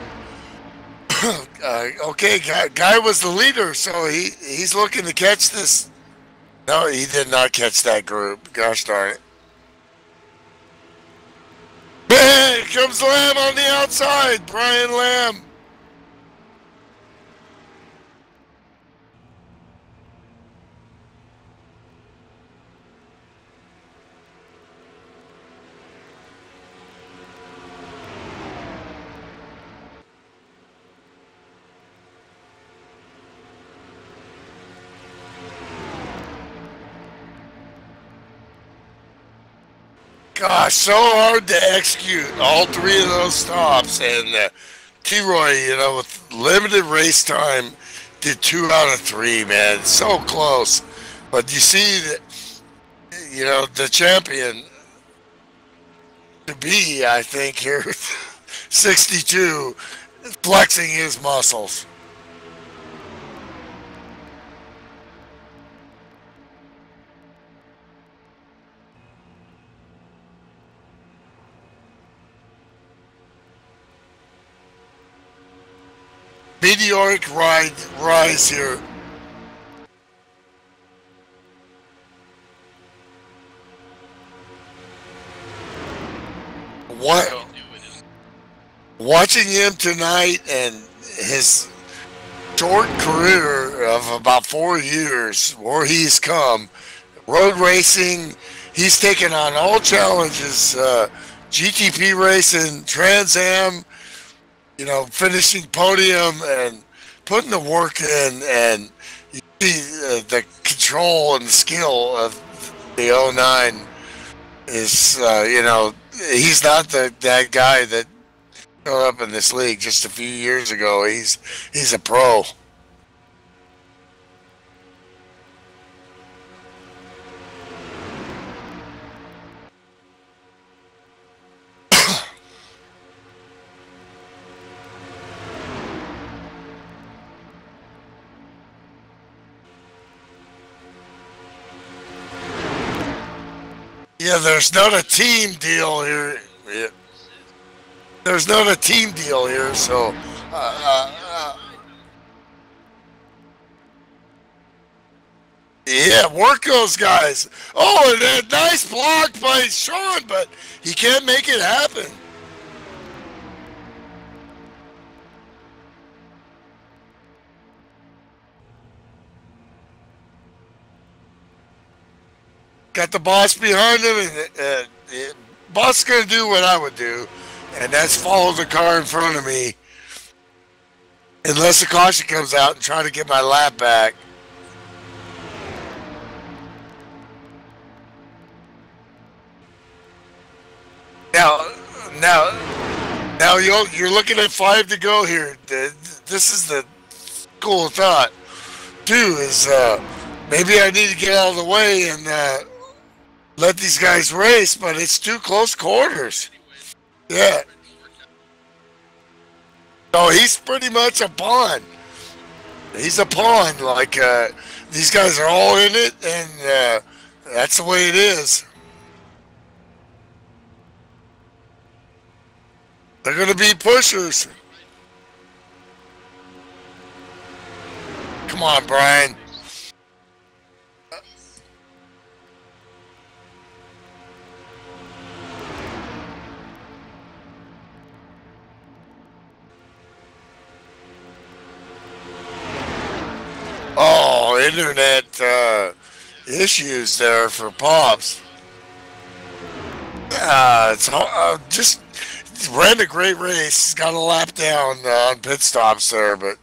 S1: Okay, guy was the leader, so he's looking to catch this. No, he did not catch that group. Gosh darn it. Man, here comes Lamb on the outside. Brian Lamb. Gosh, so hard to execute all three of those stops. And T-Roy, you know, with limited race time, did 2 out of 3, man. It's so close. But you see that, you know, the champion to be, I think, here, 62, flexing his muscles. Meteoric rise here. What? Watching him tonight and his short career of about 4 years, where he's come, road racing, he's taken on all challenges, GTP racing, Trans Am, you know, finishing podium and putting the work in, and you see the control and the skill of the 09 is, you know, he's not that guy that showed up in this league just a few years ago. He's a pro. Yeah, there's not a team deal here. Yeah. There's not a team deal here, so yeah, work those guys. Oh, and a nice block by Sean, but he can't make it happen. Got the boss behind him, and boss is going to do what I would do, and that's follow the car in front of me, unless the caution comes out and try to get my lap back. Now you're looking at 5 to go here. This is the school of thought. 2 is maybe I need to get out of the way and let these guys race, but it's 2 close quarters. Yeah. So he's pretty much a pawn. He's a pawn. Like, these guys are all in it, and that's the way it is. They're going to be pushers. Come on, Brian. Oh, internet issues there for Pops. It's just ran a great race. Got a lap down on pit stops there, but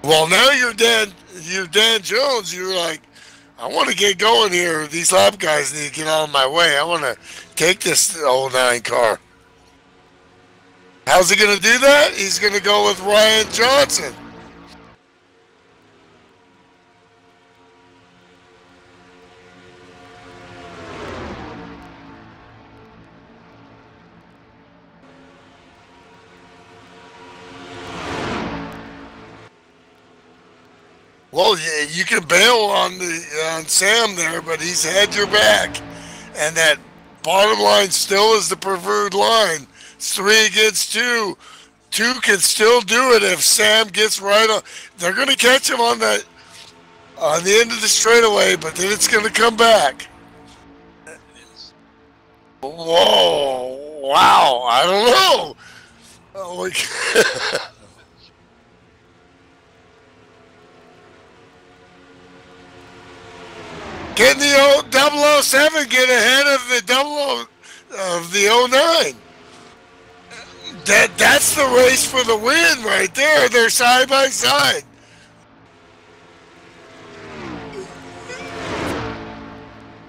S1: well, now you're Dan Jones. You're like, I want to get going here. These lap guys need to get out of my way. I want to take this 09 car. How's he going to do that? He's going to go with Ryan Johnson. Well, you can bail on Sam there, but he's had your back, and that bottom line still is the preferred line. It's 3 against 2. 2 can still do it if Sam gets right on. They're going to catch him on the end of the straightaway, but then it's going to come back. Whoa! Wow! I don't know. Oh, can the 007 get ahead of the 09? That's the race for the win right there. They're side by side.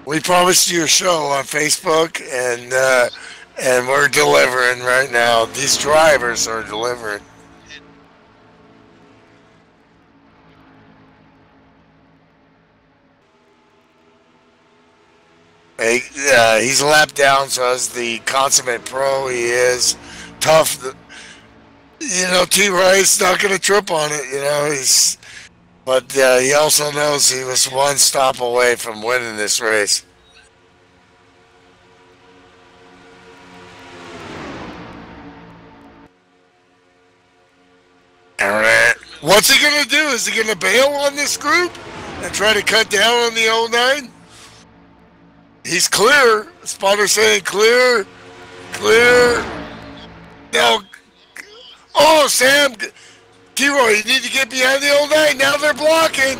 S1: We promised you a show on Facebook, and we're delivering right now. These drivers are delivering. Hey, he's a lap down, so as the consummate pro he is, tough. T. Rice not going to trip on it. But he also knows he was one stop away from winning this race. All right. What's he going to do? Is he going to bail on this group and try to cut down on the 09? He's clear. Spotter saying clear. Clear. Now, oh, Sam, T-Roy, you need to get behind the 09. Now they're blocking.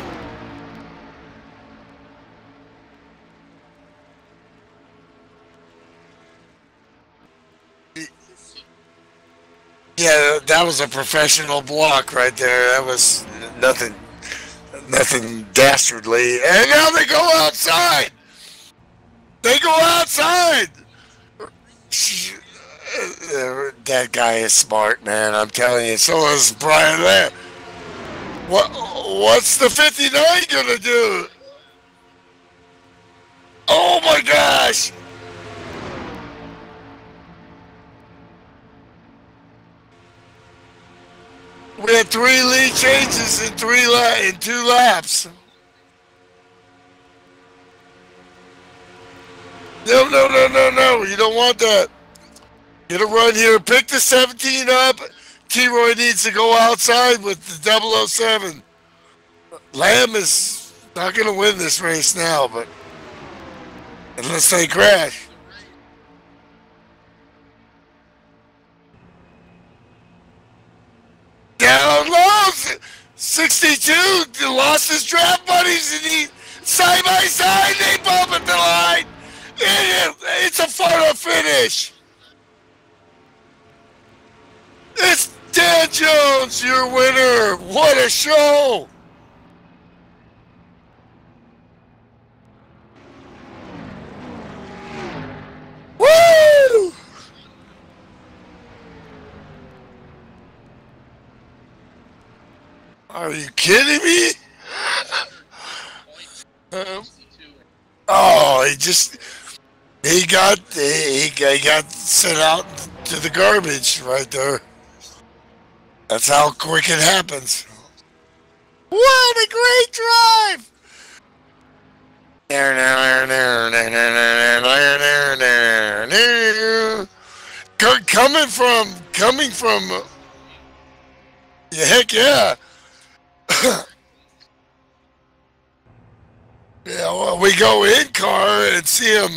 S1: Yeah, that was a professional block right there. That was nothing dastardly. And now they go outside. They go outside. That guy is smart, man. I'm telling you. So is Brian Lamb. What's the 59 gonna do? Oh my gosh! We had 3 lead changes in 2 laps. No! You don't want that. Get a run here. Pick the 17 up. T-Roy needs to go outside with the 007. Lamb is not going to win this race now, but unless they crash. Down low. 62 lost his draft buddies, and he side by side they bump at the line. It's a photo finish. It's Dan Jones, your winner. What a show! Woo! Are you kidding me? Oh, he got sent out to the garbage right there. That's how quick it happens. What a great drive! Coming from, yeah, heck yeah. Yeah, well, we go in car and see him,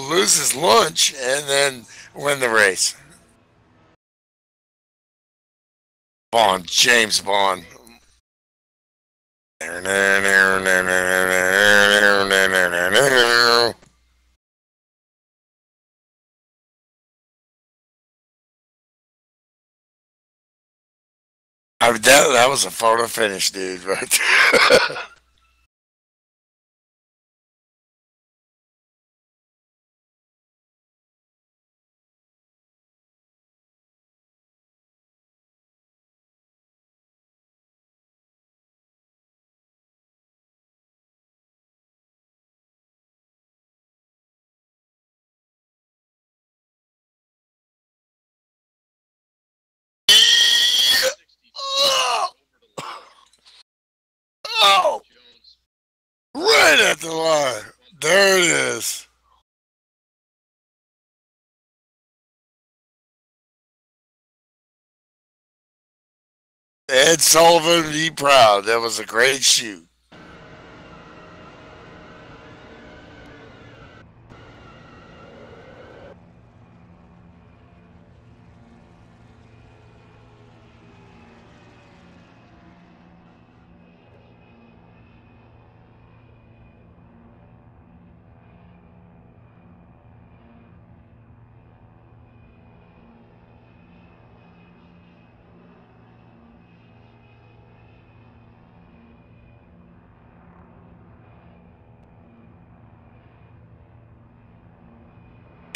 S1: lose his lunch and then win the race. Bond, James Bond. That was a photo finish, dude, right there. Oh! Right at the line. There it is. Ed Sullivan, be proud. That was a great shoot.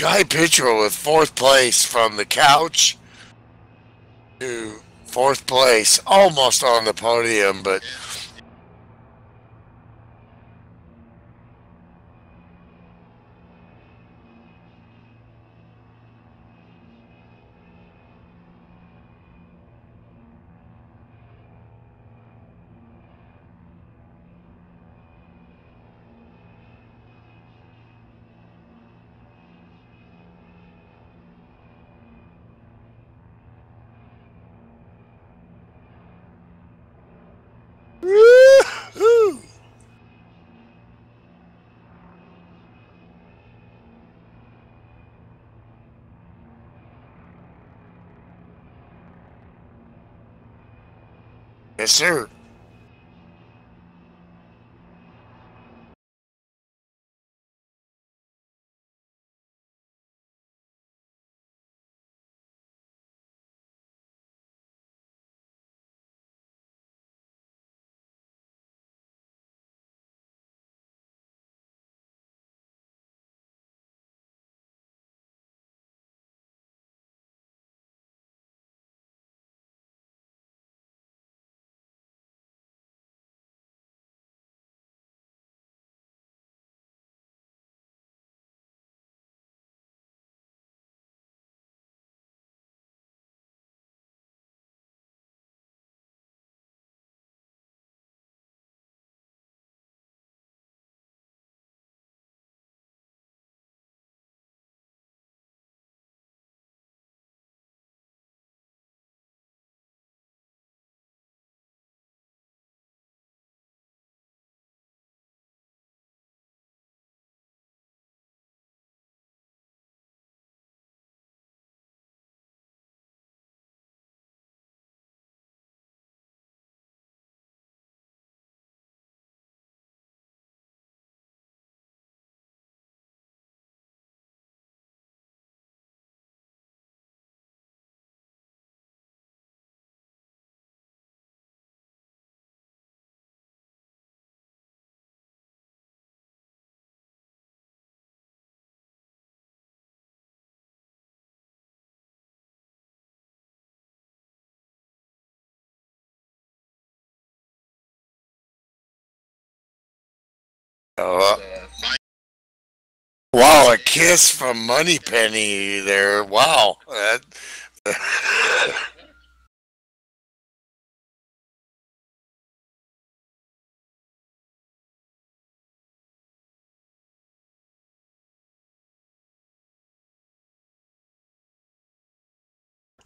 S1: Guy Pitcher with 4th place from the couch to 4th place, almost on the podium, but woo-hoo. Yes, sir. Uh, wow, a kiss from Moneypenny there. Wow.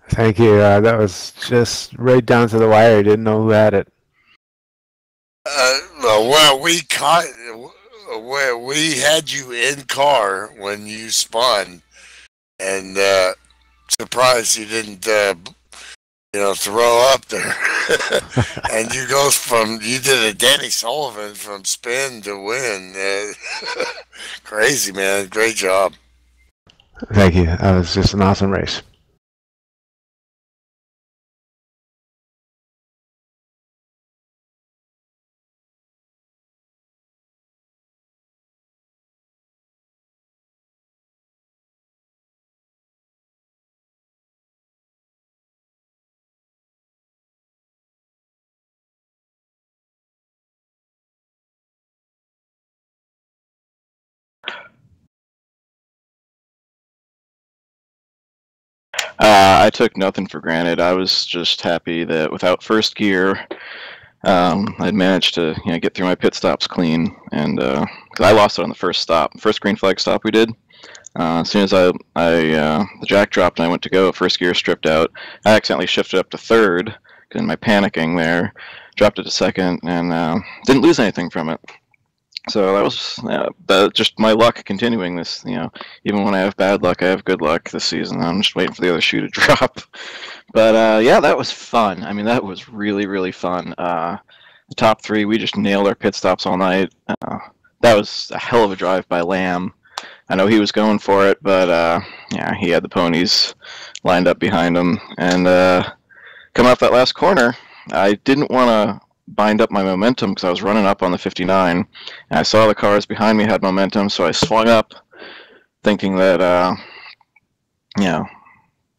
S4: Thank you. That was just right down to the wire. I didn't know who had it.
S1: Well, we had you in car when you spun, and surprised you didn't, throw up there. And you did a Danny Sullivan from spin to win. Crazy, man. Great job.
S4: Thank you. That was just an awesome race.
S5: I took nothing for granted. I was just happy that without first gear, I'd managed to get through my pit stops clean, and because I lost it on the first green flag stop we did. As soon as the jack dropped and I went to go, first gear stripped out. I accidentally shifted up to third because in my panicking there, dropped it to second, and didn't lose anything from it. So that was just my luck continuing this. Even when I have bad luck, I have good luck this season. I'm just waiting for the other shoe to drop. But yeah, that was fun. I mean, that was really, really fun. The top three, we just nailed our pit stops all night. That was a hell of a drive by Lamb. I know he was going for it, but yeah, he had the ponies lined up behind him. And coming off that last corner, I didn't want to bind up my momentum because I was running up on the 59. And I saw the cars behind me had momentum, so I swung up thinking that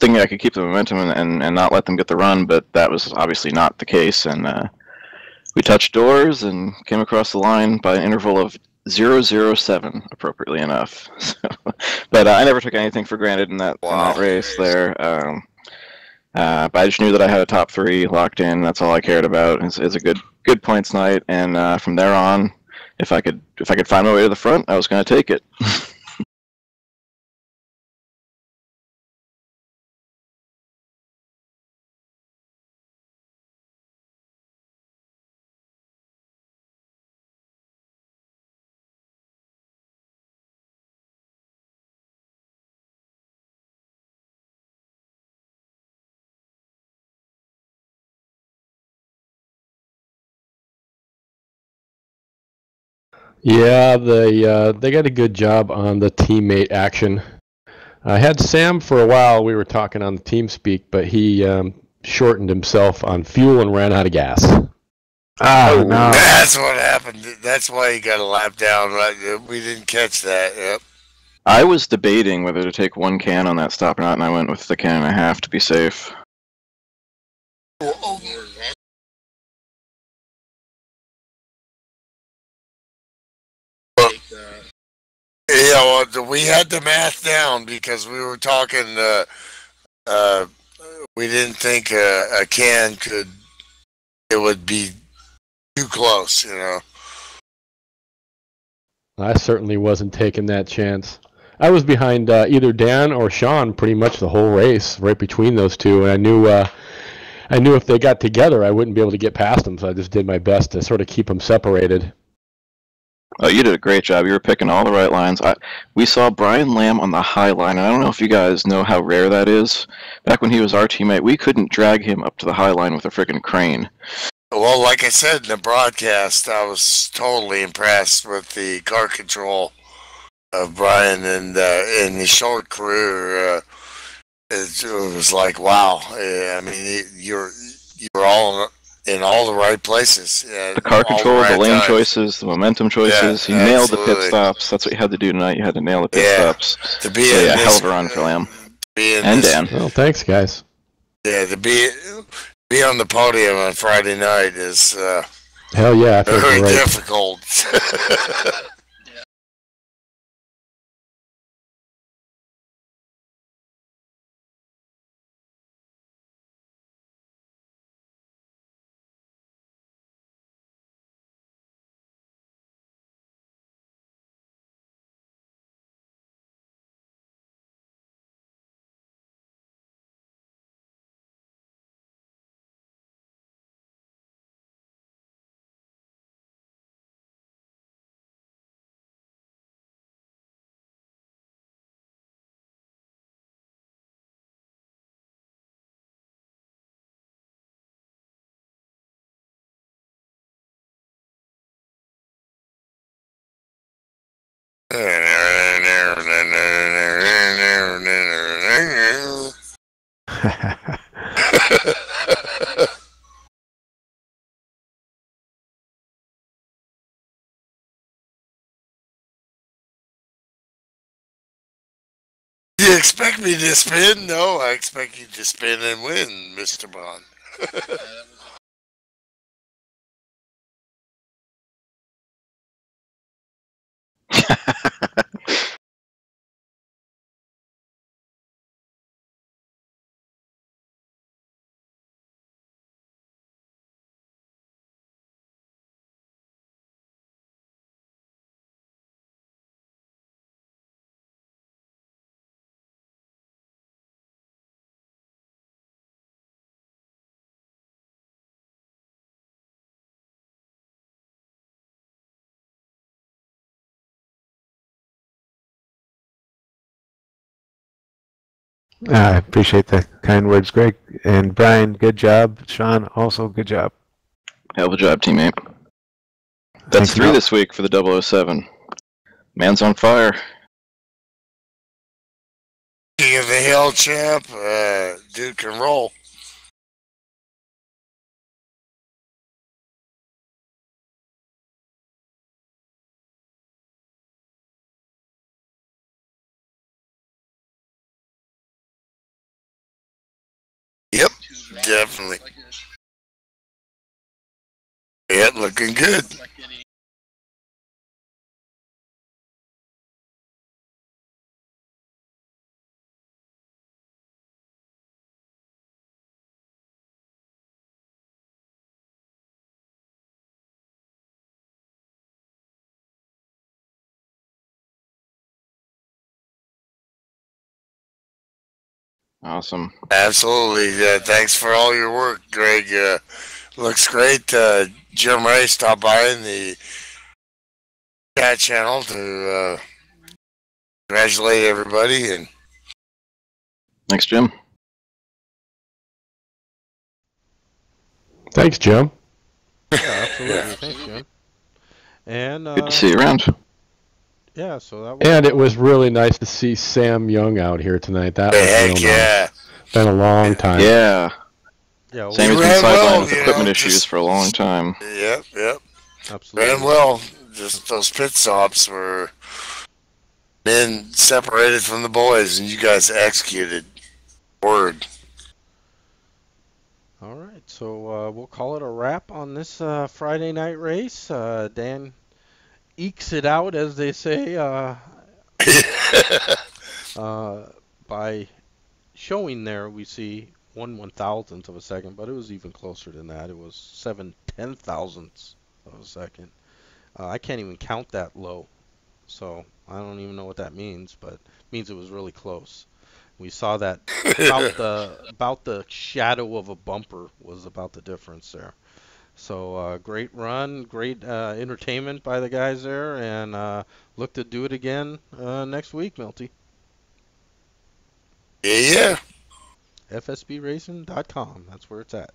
S5: thinking I could keep the momentum and not let them get the run, but that was obviously not the case. And we touched doors and came across the line by an interval of 007, appropriately enough. So, but I never took anything for granted in that race there. But I just knew that I had a top 3 locked in. That's all I cared about. It's a good points night, and from there on, if I could find my way to the front, I was going to take it.
S6: Yeah, they got a good job on the teammate action. I had Sam for a while. We were talking on the team speak, but he shortened himself on fuel and ran out of gas.
S4: Oh, no.
S1: That's what happened. That's why he got a lap down. Right? We didn't catch that. Yep.
S5: I was debating whether to take 1 can on that stop or not, and I went with the 1.5 cans to be safe.
S1: Yeah, well, we had the math down because we were talking. We didn't think a can it would be too close, you know.
S6: I certainly wasn't taking that chance. I was behind either Dan or Sean pretty much the whole race, right between those two, and I knew if they got together, I wouldn't be able to get past them, so I just did my best to sort of keep them separated.
S5: Oh, you did a great job. You were picking all the right lines. We saw Brian Lamb on the high line, and I don't know if you guys know how rare that is. Back when he was our teammate, we couldn't drag him up to the high line with a freaking crane.
S1: Well, like I said in the broadcast, I was totally impressed with the car control of Brian and the short career. It was like, wow. I mean, you're all in all the right places.
S5: The car control, the lane choices, the momentum choices.
S1: Yeah,
S5: you nailed the pit
S1: absolutely.
S5: stops. That's what you had to do tonight. You had to nail the pit stops.
S1: To be
S5: a hell of a run for Lamb. And Dan.
S6: Well, thanks, guys.
S1: Yeah, to be on the podium on Friday night is
S6: hell yeah,
S1: very
S6: right.
S1: difficult. You expect me to spin? No, I expect you to spin and win, Mr. Bond.
S4: I appreciate the kind words, Greg. And Brian, good job. Sean, also good job.
S5: Hell of a job, teammate. That's 3 this week for the 007. Man's on fire.
S1: King of the Hill champ, dude can roll. definitely. Yeah, looking good.
S5: Awesome.
S1: Absolutely. Thanks for all your work, Greg. Looks great. Jim Ray stopped by in the chat channel to congratulate everybody. And
S5: Thanks, Jim.
S7: Thanks, Jim.
S8: Yeah, absolutely. Thanks, Jim. And
S5: Good to see you around.
S8: yeah, so that was.
S6: And it was really nice to see Sam Young out here tonight. That was
S1: heck
S6: real
S1: yeah.
S6: nice. Been a long time.
S5: Yeah.
S8: Yeah,
S5: Sammy's
S1: He
S5: been
S1: ran
S5: sidelined
S1: well,
S5: with
S1: you
S5: equipment
S1: know,
S5: issues
S1: just-
S5: for a long time.
S1: Yep.
S8: absolutely.
S1: Ran well. Just those pit stops were men separated from the boys, and you guys executed. Word.
S8: All right, so we'll call it a wrap on this Friday night race. Dan ekes it out, as they say, by showing there. We see 1/1000th of a second, but it was even closer than that. It was 7/10,000ths of a second. I can't even count that low, so I don't even know what that means, but it means it was really close. We saw that about the shadow of a bumper was about the difference there. So great run, great entertainment by the guys there, and look to do it again next week, Milty.
S1: Yeah.
S8: FSBRacing.com. That's where it's at.